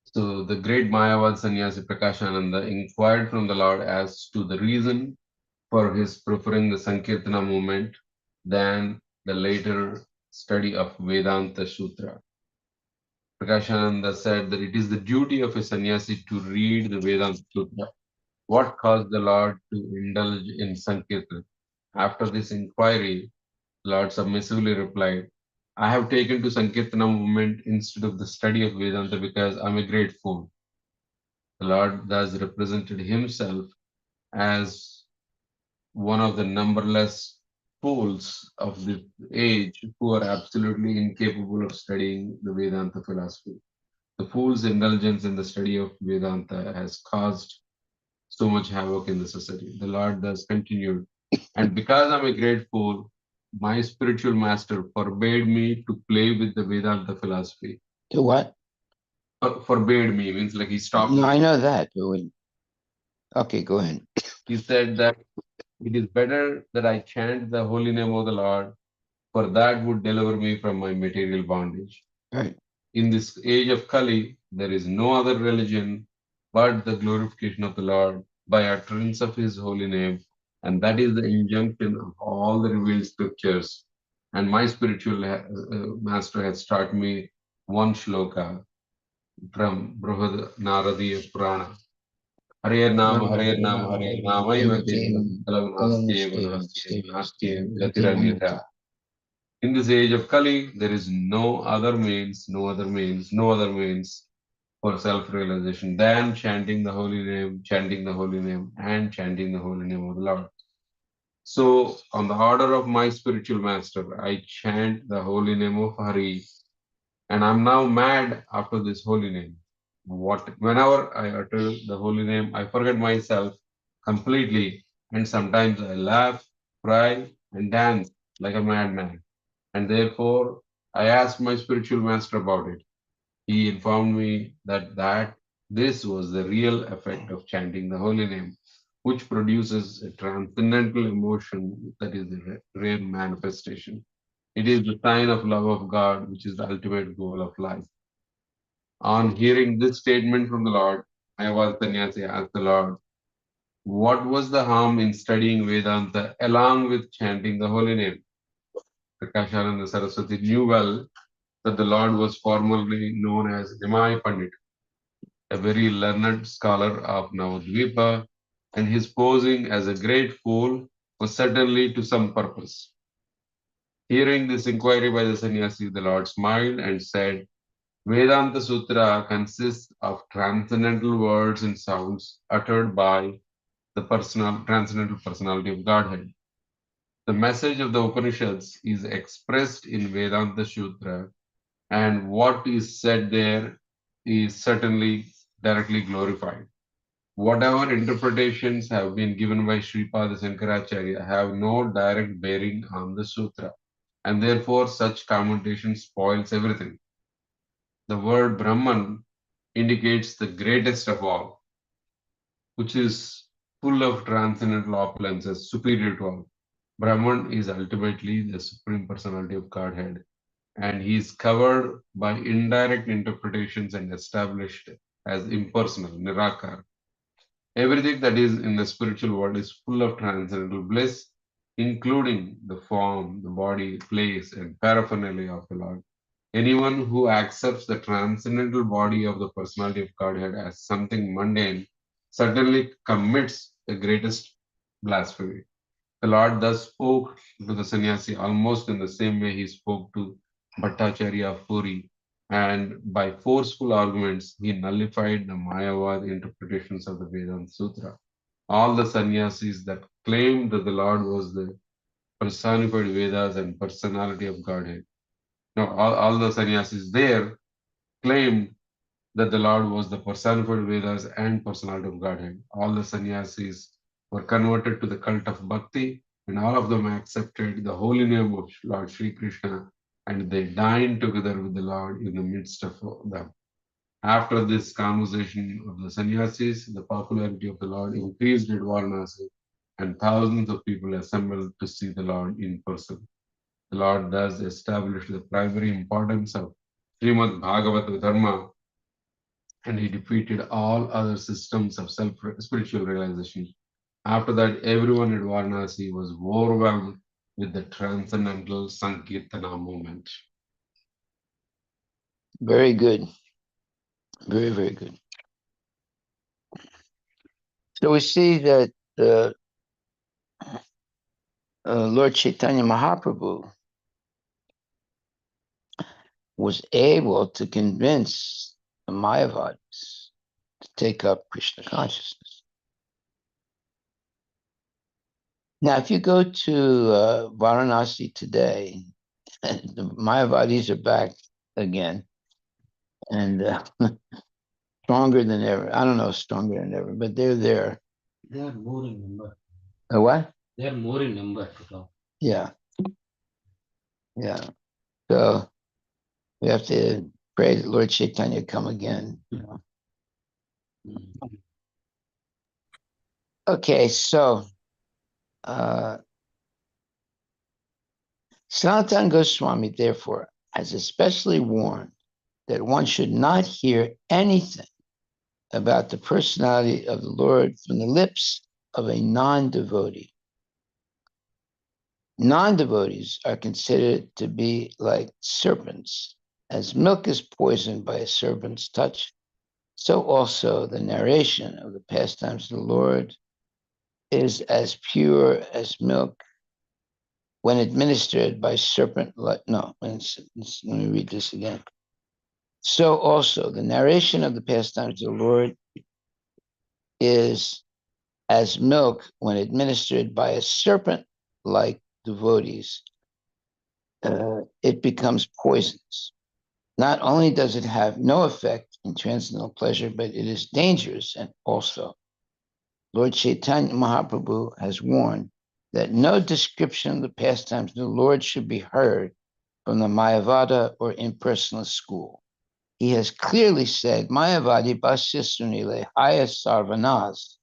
Speaker 2: So the great Mayavad sannyasi Prakashananda inquired from the Lord as to the reason for his preferring the Sankirtana movement than the later study of Vedanta Sutra. Prakashananda said that it is the duty of a sannyasi to read the Vedanta Sutra. What caused the Lord to indulge in Sankirtana? After this inquiry, Lord submissively replied, I have taken to Sankirtana movement instead of the study of Vedanta because I am a great fool. The Lord thus represented himself as one of the numberless fools of this age who are absolutely incapable of studying the Vedanta philosophy. The fool's indulgence in the study of Vedanta has caused so much havoc in the society. The Lord thus continued, and because I'm a great fool, my spiritual master forbade me to play with the Vedanta philosophy.
Speaker 1: To what?
Speaker 2: Forbade me means like he stopped
Speaker 1: No,
Speaker 2: me.
Speaker 1: I know that. Okay, go ahead.
Speaker 2: He said that it is better that I chant the holy name of the Lord, for that would deliver me from my material bondage.
Speaker 1: Right.
Speaker 2: In this age of Kali, there is no other religion but the glorification of the Lord by utterance of His holy name, and that is the injunction of all the revealed scriptures. And my spiritual master has taught me one shloka from Brihad Naradiya Purana. Hare Nama, Hare Nama, Hare Nama, Eva Kevalam, Kalam Nastyeva, Nastyeva, Nastyeva, Gatiranyata. In this age of Kali, there is no other means, no other means, no other means for self-realization than chanting the holy name, chanting the holy name, and chanting the holy name of the Lord. So, on the order of my spiritual master, I chant the holy name of Hari, and I'm now mad after this holy name. Whenever I utter the holy name, I forget myself completely, and sometimes I laugh, cry, and dance like a madman. And therefore, I asked my spiritual master about it. He informed me that this was the real effect of chanting the holy name, which produces a transcendental emotion that is a rare manifestation. It is the sign of love of God, which is the ultimate goal of life. On hearing this statement from the Lord, I was Sannyasi asked the Lord, what was the harm in studying Vedanta along with chanting the holy name? Prakashananda Saraswati knew well that the Lord was formerly known as Nimai Pandit, a very learned scholar of Navadvipa, and his posing as a great fool was certainly to some purpose. Hearing this inquiry by the sannyasi, the Lord smiled and said, Vedanta Sutra consists of transcendental words and sounds uttered by the transcendental personality of Godhead. The message of the Upanishads is expressed in Vedanta Sutra, and what is said there is certainly directly glorified. Whatever interpretations have been given by Sripada Shankaracharya have no direct bearing on the sutra, and therefore such commentation spoils everything. The word Brahman indicates the greatest of all, which is full of transcendental opulences, superior to all. Brahman is ultimately the Supreme Personality of Godhead, and he is covered by indirect interpretations and established as impersonal, Nirakar. Everything that is in the spiritual world is full of transcendental bliss, including the form, the body, place, and paraphernalia of the Lord. Anyone who accepts the transcendental body of the personality of Godhead as something mundane certainly commits the greatest blasphemy. The Lord thus spoke to the sannyasi almost in the same way he spoke to Bhattacharya of Puri, and by forceful arguments, he nullified the Mayavad interpretations of the Vedanta Sutra. All the sannyasis that claimed that the Lord was the personified Vedas and personality of Godhead. Now, all the sannyasis there claimed that the Lord was the personified Vedas and personality of Godhead. All the sannyasis were converted to the cult of Bhakti, and all of them accepted the holy name of Lord Sri Krishna, and they dined together with the Lord in the midst of them. After this conversation of the sannyasis, the popularity of the Lord increased at Varanasi, and thousands of people assembled to see the Lord in person. The Lord thus established the primary importance of Srimad Bhagavata Dharma, and he defeated all other systems of spiritual realization. After that, everyone at Varanasi was overwhelmed with the transcendental Sankirtana movement.
Speaker 1: Very good. Very, very good. So we see that Lord Chaitanya Mahaprabhu was able to convince the Mayavadis to take up Krishna consciousness. Now, if you go to Varanasi today, the Mayavadis are back again, and stronger than ever. I don't know, stronger than ever, but they're there.
Speaker 3: They are more in number.
Speaker 1: What?
Speaker 3: They are more in number.
Speaker 1: Yeah, yeah. So we have to pray that Lord Chaitanya come again. You know.
Speaker 3: Mm.
Speaker 1: Okay, so Sanatana Goswami, therefore, has especially warned that one should not hear anything about the personality of the Lord from the lips of a non-devotee. Non-devotees are considered to be like serpents. As milk is poisoned by a serpent's touch, so also the narration of the pastimes of the Lord is as pure as milk when administered by serpent. Let me read this again. So also the narration of the pastimes of the Lord is as milk when administered by a serpent-like devotees. It becomes poisonous. Not only does it have no effect in transcendental pleasure, but it is dangerous. And also, Lord Chaitanya Mahaprabhu has warned that no description of the pastimes of the Lord should be heard from the Mayavada or impersonalist school. He has clearly said, Mayavadi Basya Sunile Haya Sarvanas.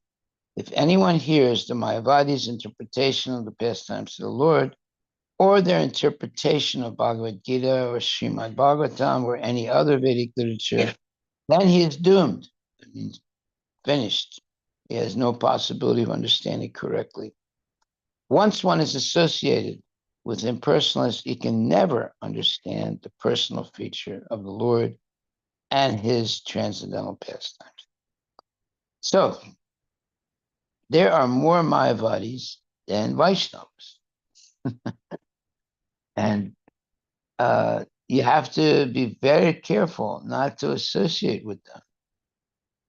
Speaker 1: If anyone hears the Mayavadi's interpretation of the pastimes of the Lord, or their interpretation of Bhagavad Gita or Srimad Bhagavatam or any other Vedic literature, then he is doomed. It means finished. He has no possibility of understanding correctly. Once one is associated with impersonalists, he can never understand the personal feature of the Lord and his transcendental pastimes. So, there are more Mayavadis than Vaishnavas. And you have to be very careful not to associate with them.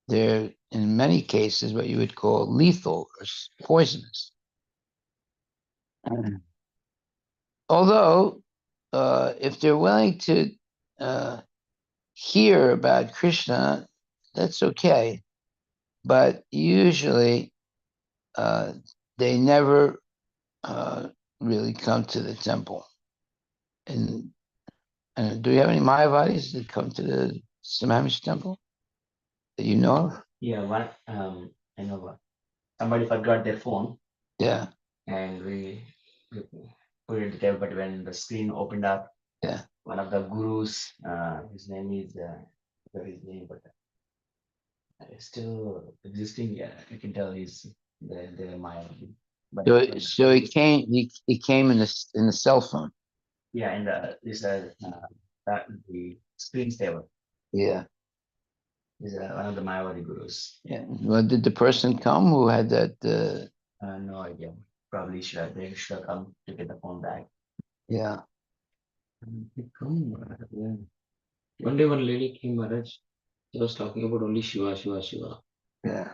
Speaker 1: They're, in many cases, what you would call lethal or poisonous. Although, if they're willing to hear about Krishna, that's okay. But usually, they never really come to the temple. And do you have any Mayavadis that come to the Samamish temple that you know of?
Speaker 6: Yeah, one I know one. Somebody forgot their phone
Speaker 1: Yeah,
Speaker 6: and we put it in the table, but when the screen opened up,
Speaker 1: yeah.
Speaker 6: one of the gurus, his name is forgot his name, but still existing. Yeah, you can tell he's the Maya. But
Speaker 1: So he came. He came in the cell phone.
Speaker 6: yeah, and this that the screen saver
Speaker 1: Yeah,
Speaker 6: is one of the Mayavadi gurus.
Speaker 1: yeah. Well, did the person come who had that?
Speaker 6: No idea. Probably they should have come to get the phone back.
Speaker 1: Yeah,
Speaker 3: Yeah. One day, one lady came, Maharaj. She was talking about only Shiva, Shiva, Shiva.
Speaker 1: yeah.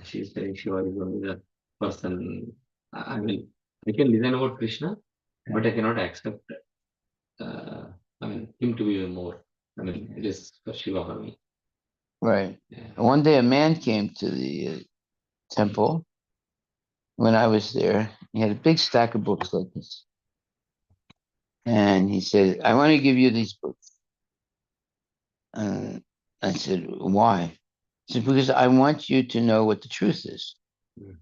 Speaker 3: She's saying Shiva is only the person. I mean, I can listen about Krishna, but I cannot accept. I mean, him to be more. I mean, it is for Shiva for me.
Speaker 1: Right.
Speaker 3: Yeah.
Speaker 1: One day, a man came to the temple when I was there. He had a big stack of books like this, and he said, "I want to give you these books." I said, "Why?" He said, "Because I want you to know what the truth is."
Speaker 3: Mhm.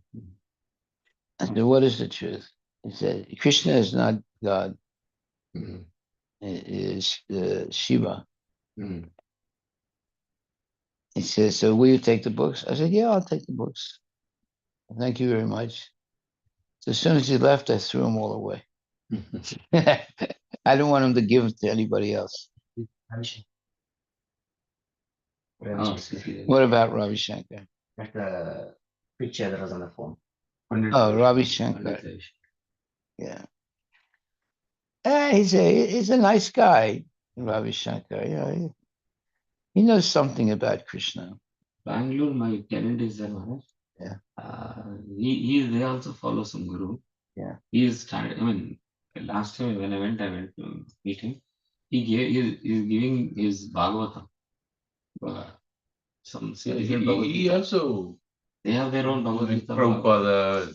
Speaker 1: I said, "What is the truth?" He said, "Krishna is not God.
Speaker 3: Mhm.
Speaker 1: It is Shiva."
Speaker 3: Mhm.
Speaker 1: He says, "So will you take the books?" I said, "Yeah, I'll take the books. Thank you very much." So as soon as he left, I threw them all away. I didn't want him to give them to anybody else.
Speaker 3: Oh, see.
Speaker 1: What about Ravi Shankar?
Speaker 6: That's the picture that was on the phone.
Speaker 1: Oh, Ravi Shankar. Yeah. He's a nice guy, Ravi Shankar. Yeah, he knows something about Krishna.
Speaker 3: Bangalore, my tenant is there, Maharaj.
Speaker 1: Yeah.
Speaker 3: They also follow some guru.
Speaker 1: Yeah.
Speaker 3: He is started. I mean, last time when I went to meet him. He's giving his Bhagavatam. Some significant Bhagavad
Speaker 2: He
Speaker 3: Gita.
Speaker 2: also,
Speaker 3: They have their own Bhagavad
Speaker 2: like
Speaker 3: Gita.
Speaker 2: Prabhupada,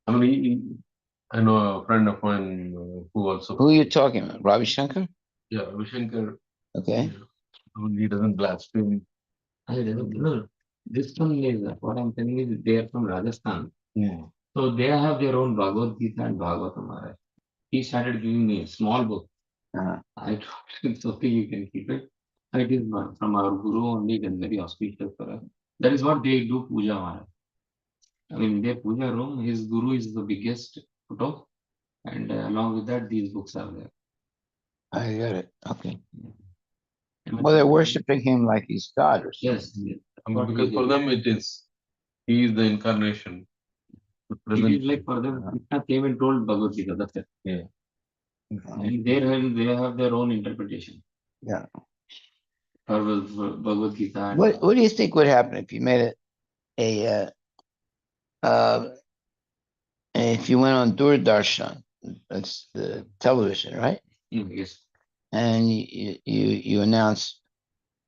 Speaker 2: I mean, I know a friend of mine who also.
Speaker 1: Who are you talking about? Ravi Shankar?
Speaker 2: Yeah, Ravishankar.
Speaker 1: Okay.
Speaker 2: I mean, he doesn't blaspheme.
Speaker 3: No, this one is what I'm telling you. They are from Rajasthan, so they have their own Bhagavad Gita and Bhagavatam. Maharaj. He started giving me a small book.
Speaker 1: Uh-huh.
Speaker 3: I told him it's okay, you can keep it. It is from our Guru only, it is very auspicious for us. That is what they do puja, Maharaj. I mean, their puja room, his Guru is the biggest photo, and along with that, these books are there.
Speaker 1: I got it. Okay.
Speaker 3: And
Speaker 1: Well, they're worshiping him like he's God or something.
Speaker 3: yes, yes.
Speaker 2: I mean, because for them it is, he is the incarnation. The
Speaker 3: It
Speaker 2: present.
Speaker 3: is like for them, Krishna came and told Bhagavad Gita, that's it.
Speaker 2: Yeah.
Speaker 3: And they have their own interpretation.
Speaker 1: Yeah.
Speaker 3: For Bhagavad Gita. And,
Speaker 1: What do you think would happen if you made if you went on Doordarshan? That's the television, right?
Speaker 3: yes.
Speaker 1: And you announce,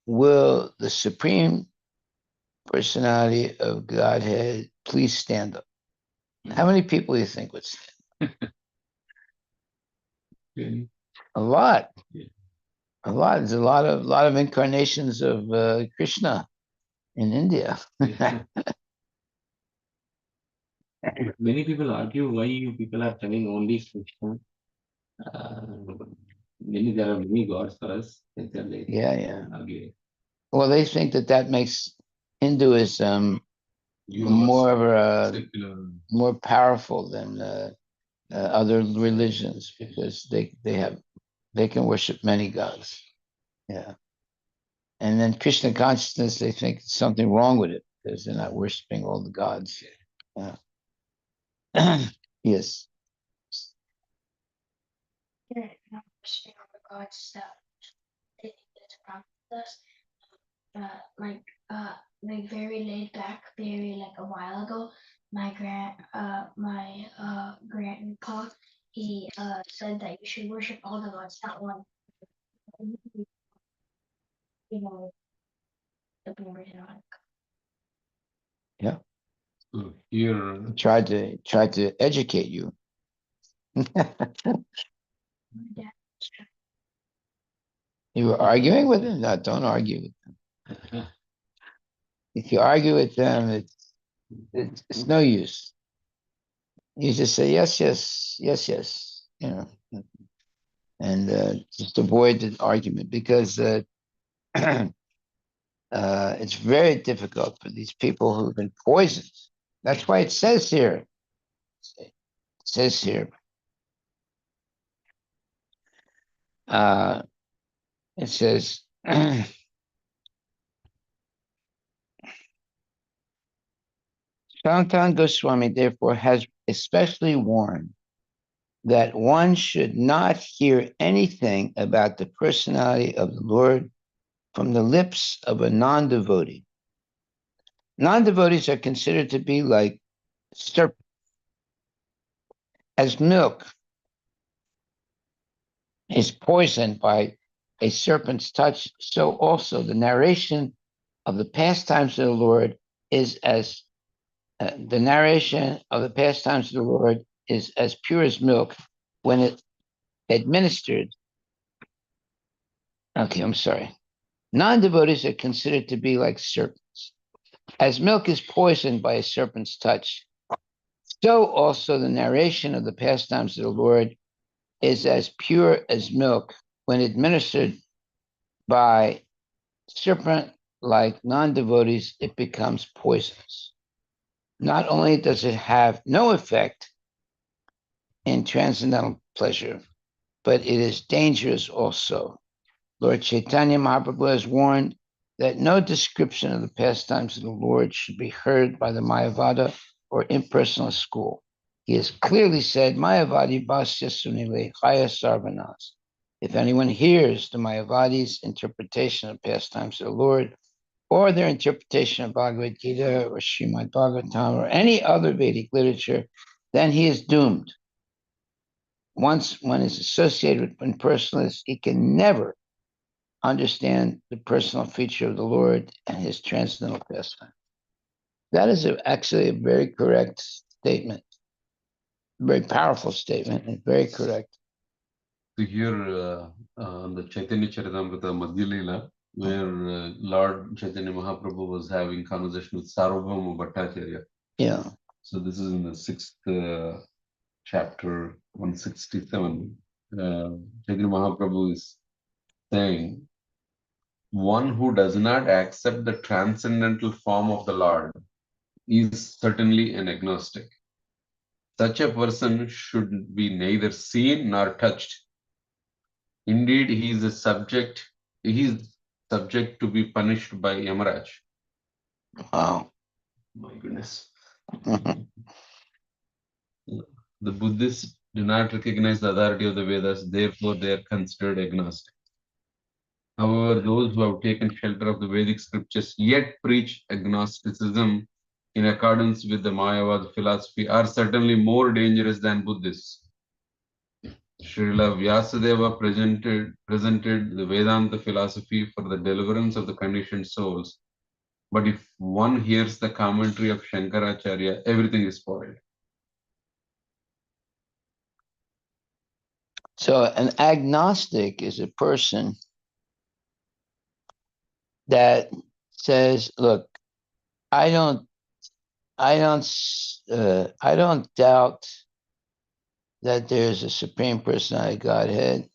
Speaker 1: will the Supreme Personality of Godhead please stand up? How many people do you think would stand?
Speaker 3: Really?
Speaker 1: A lot.
Speaker 3: Yeah.
Speaker 1: A lot. There's a lot of incarnations of Krishna in India.
Speaker 3: Many people argue why you people are telling only Krishna. There are many gods for us.
Speaker 1: Yeah.
Speaker 3: Argue.
Speaker 1: Well, they think that makes Hinduism more powerful than other religions because they can worship many gods. Yeah. And then Krishna consciousness, they think there's something wrong with it because they're not worshiping all the gods. Yeah. Yes.
Speaker 7: You're not worshiping all the gods that they think that's wrong with us. Like very laid back, very like a while ago, my grandpa, he said that you should worship all the gods, not one. You know, the boomers and all.
Speaker 1: Yeah.
Speaker 2: So here,
Speaker 1: Tried to educate you.
Speaker 7: Yeah.
Speaker 1: You were arguing with them? No, don't argue with them. If you argue with them, it's no use. You just say yes, yes, yes, yes. You know, and just avoid the argument because it's very difficult for these people who've been poisoned. That's why it says here. It says here. It says. Sanatan Goswami therefore has especially warned that one should not hear anything about the personality of the Lord from the lips of a non-devotee. Non-devotees are considered to be like serpents. As milk is poisoned by a serpent's touch, so also the narration of the pastimes of the Lord is as the narration of the pastimes of the Lord is as pure as milk when it administered. Okay, I'm sorry. Non-devotees are considered to be like serpents. As milk is poisoned by a serpent's touch, so also the narration of the pastimes of the Lord is as pure as milk when administered by serpent-like non-devotees, it becomes poisonous. Not only does it have no effect in transcendental pleasure, but it is dangerous also. Lord Chaitanya Mahaprabhu has warned that no description of the pastimes of the Lord should be heard by the Mayavada or impersonal school. He has clearly said, Mayavadi Bhasya Sunile Chaya Sarvanas. If anyone hears the Mayavadi's interpretation of pastimes of the Lord, or their interpretation of Bhagavad Gita or Srimad Bhagavatam or any other Vedic literature, then he is doomed. Once one is associated with one personalist, he can never understand the personal feature of the Lord and his transcendental pastime. That is actually a very correct statement, very powerful statement, and very correct.
Speaker 2: So here, the Chaitanya Charitamrita Madhya Leela, where Lord Chaitanya Mahaprabhu was having conversation with Sarvabhauma Bhattacharya.
Speaker 1: Yeah.
Speaker 2: So this is in the 6th chapter, 167. Chaitanya Mahaprabhu is saying, one who does not accept the transcendental form of the Lord is certainly an agnostic. Such a person should be neither seen nor touched. Indeed, he is subject to be punished by Yamaraj.
Speaker 1: Wow.
Speaker 2: My goodness. The Buddhists do not recognize the authority of the Vedas, therefore they are considered agnostic. However, those who have taken shelter of the Vedic scriptures yet preach agnosticism in accordance with the Mayavad philosophy are certainly more dangerous than Buddhists. Srila Vyasadeva presented the Vedanta philosophy for the deliverance of the conditioned souls. But if one hears the commentary of Shankaracharya, everything is spoiled.
Speaker 1: So an agnostic is a person that says, look, I don't doubt that there's a supreme personality Godhead,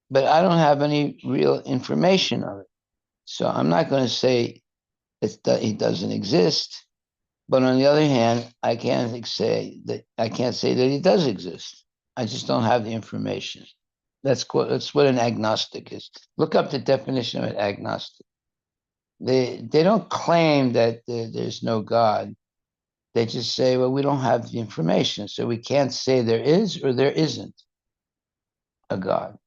Speaker 1: but I don't have any real information of it. So I'm not going to say that he doesn't exist. But on the other hand, I can't say that he does exist. I just don't have the information. That's what an agnostic is. Look up the definition of an agnostic. They don't claim that there's no God. They just say, well, we don't have the information, so we can't say there is or there isn't a God.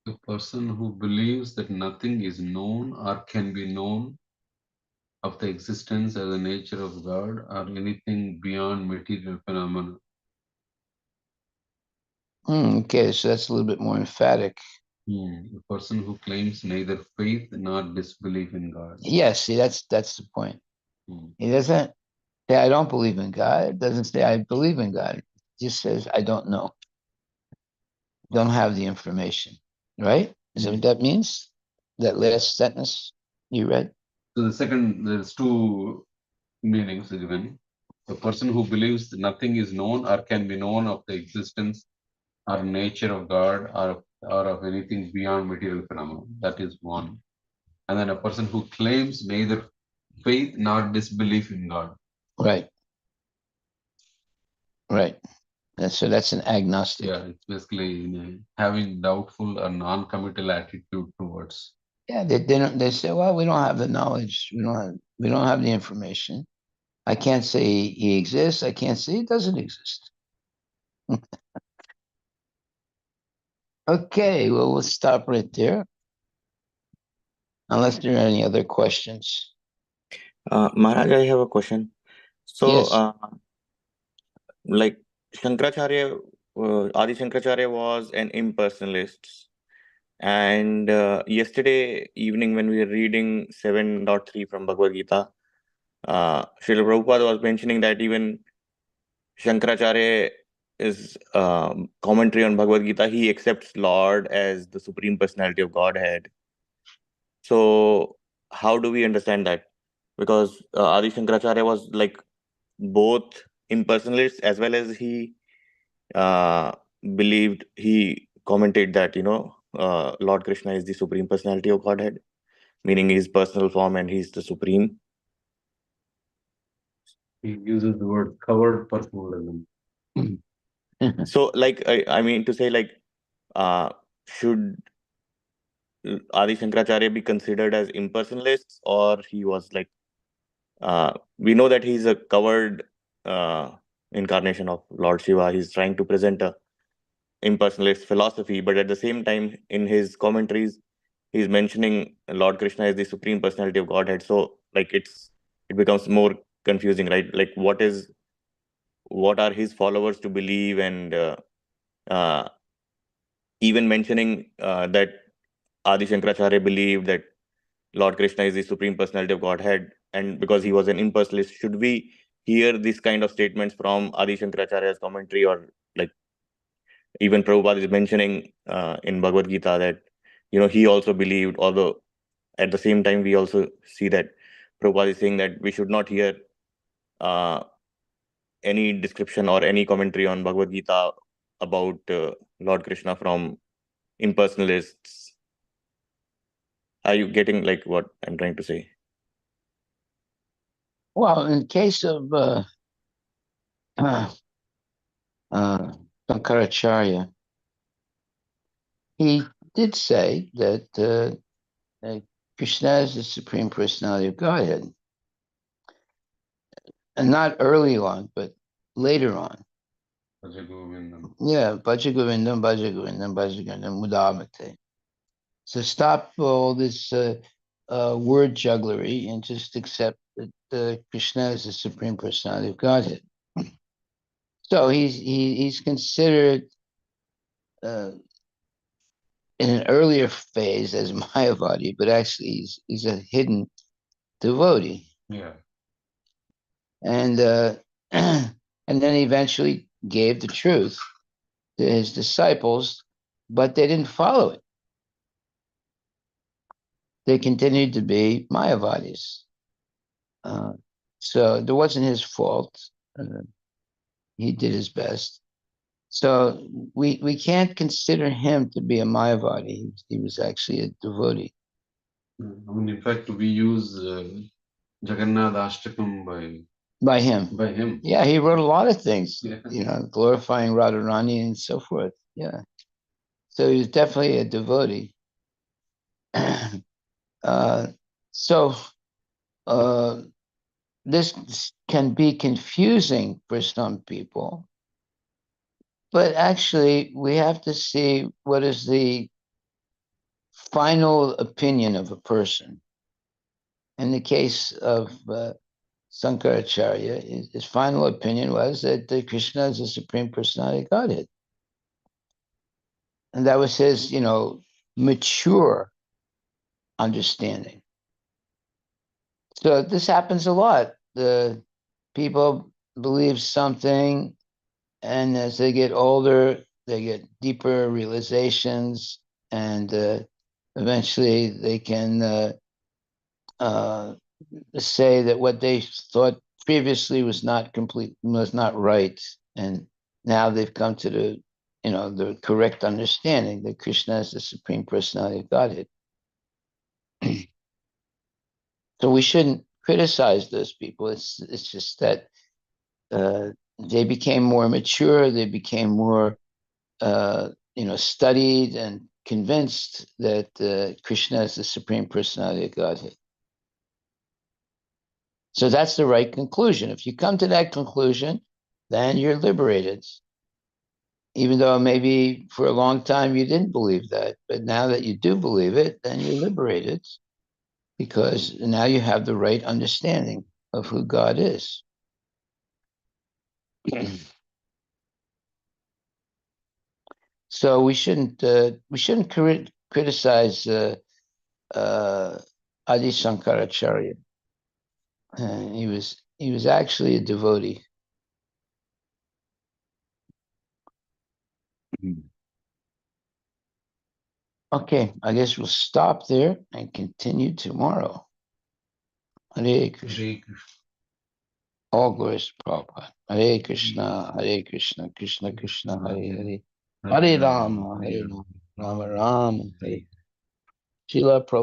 Speaker 2: The person who believes that nothing is known or can be known of the existence or the nature of God or anything beyond material phenomena.
Speaker 1: Okay, so that's a little bit more emphatic.
Speaker 2: The person who claims neither faith nor disbelief in God.
Speaker 1: Yes, see, that's the point. He doesn't say, I don't believe in God. It doesn't say, I believe in God. It just says, I don't know. Don't have the information. Right? Is that what that means? That last sentence you read?
Speaker 2: So there's two meanings given. The person who believes that nothing is known or can be known of the existence or nature of God or of anything beyond material phenomena. That is one. And then a person who claims neither faith nor disbelief in God.
Speaker 1: Right. Right. So that's an agnostic.
Speaker 2: Yeah, it's basically having doubtful or non-committal attitude towards.
Speaker 1: Yeah, they say, well, we don't have the knowledge. We don't have the information. I can't say he exists. I can't say he doesn't exist. Okay, well, let's stop right there. Unless there are any other questions.
Speaker 5: Maharaj, I have a question. So,
Speaker 1: Yes.
Speaker 5: like Shankaracharya, Adi Shankaracharya was an impersonalist. And yesterday evening, when we were reading 7.3 from Bhagavad Gita, Srila Prabhupada was mentioning that even Shankaracharya is commentary on Bhagavad Gita, he accepts Lord as the Supreme Personality of Godhead. So, how do we understand that? Because Adi Shankaracharya was like both impersonalist as well as he believed, he commented that, Lord Krishna is the Supreme Personality of Godhead, meaning his personal form and he's the Supreme.
Speaker 2: He uses the word covered personalism.
Speaker 5: So, like, I mean to say, like, should Adi Shankaracharya be considered as impersonalist, or he was like, we know that he's a covered incarnation of Lord Shiva. He's trying to present a impersonalist philosophy, but at the same time, in his commentaries, he's mentioning Lord Krishna is the supreme personality of Godhead. So like it becomes more confusing, right? Like what are his followers to believe, and uh, even mentioning that Adi Shankaracharya believed that Lord Krishna is the supreme personality of Godhead, and because he was an impersonalist, should we hear these kind of statements from Adi Shankaracharya's commentary, or like even Prabhupada is mentioning in Bhagavad Gita that he also believed, although at the same time we also see that Prabhupada is saying that we should not hear uh, any description or any commentary on Bhagavad Gita about Lord Krishna from impersonalists. Are you getting like what I'm trying to say?
Speaker 1: Well, in case of Shankaracharya, he did say that Krishna is the Supreme Personality of Godhead. And not early on, but later on. Yeah, Bhaja Govindam, Bhaja Govindam, Bhaja Govindam, Mudamate. So stop all this word jugglery and just accept that Krishna is the Supreme Personality of Godhead. So he's considered in an earlier phase as Mayavadi, but actually he's a hidden devotee.
Speaker 2: Yeah.
Speaker 1: And and then he eventually gave the truth to his disciples, but they didn't follow it. They continued to be Mayavadis. So it wasn't his fault. He did his best. So we can't consider him to be a Mayavadi. He was actually a devotee.
Speaker 2: I mean, in fact, we use Jagannath Ashtakam
Speaker 1: By him.
Speaker 2: by him.
Speaker 1: Yeah, he wrote a lot of things,
Speaker 2: Yeah.
Speaker 1: glorifying Radharani and so forth. Yeah. So he was definitely a devotee. So this can be confusing for some people, but actually we have to see what is the final opinion of a person. In the case of Sankaracharya, his final opinion was that Krishna is the Supreme Personality of Godhead. And that was his, mature understanding. So this happens a lot. The people believe something, and as they get older, they get deeper realizations, and eventually they can say that what they thought previously was not right, and now they've come to the correct understanding that Krishna is the Supreme Personality of Godhead. So we shouldn't criticize those people. It's just that they became more mature. They became more studied and convinced that Krishna is the Supreme Personality of Godhead. So that's the right conclusion. If you come to that conclusion, then you're liberated. Even though maybe for a long time you didn't believe that, but now that you do believe it, then you're liberated because now you have the right understanding of who God is. So we shouldn't criticize Adi Shankaracharya. He was actually a devotee. Okay, I guess we'll stop there and continue tomorrow. Hare Krishna.
Speaker 2: Hare Krishna.
Speaker 1: All glories to Prabhupada. Hare Krishna, Hare Krishna, Krishna Krishna, Hare Hare. Hare Rama, Hare Rama, Rama Rama, Hare. Srila Prabhupada.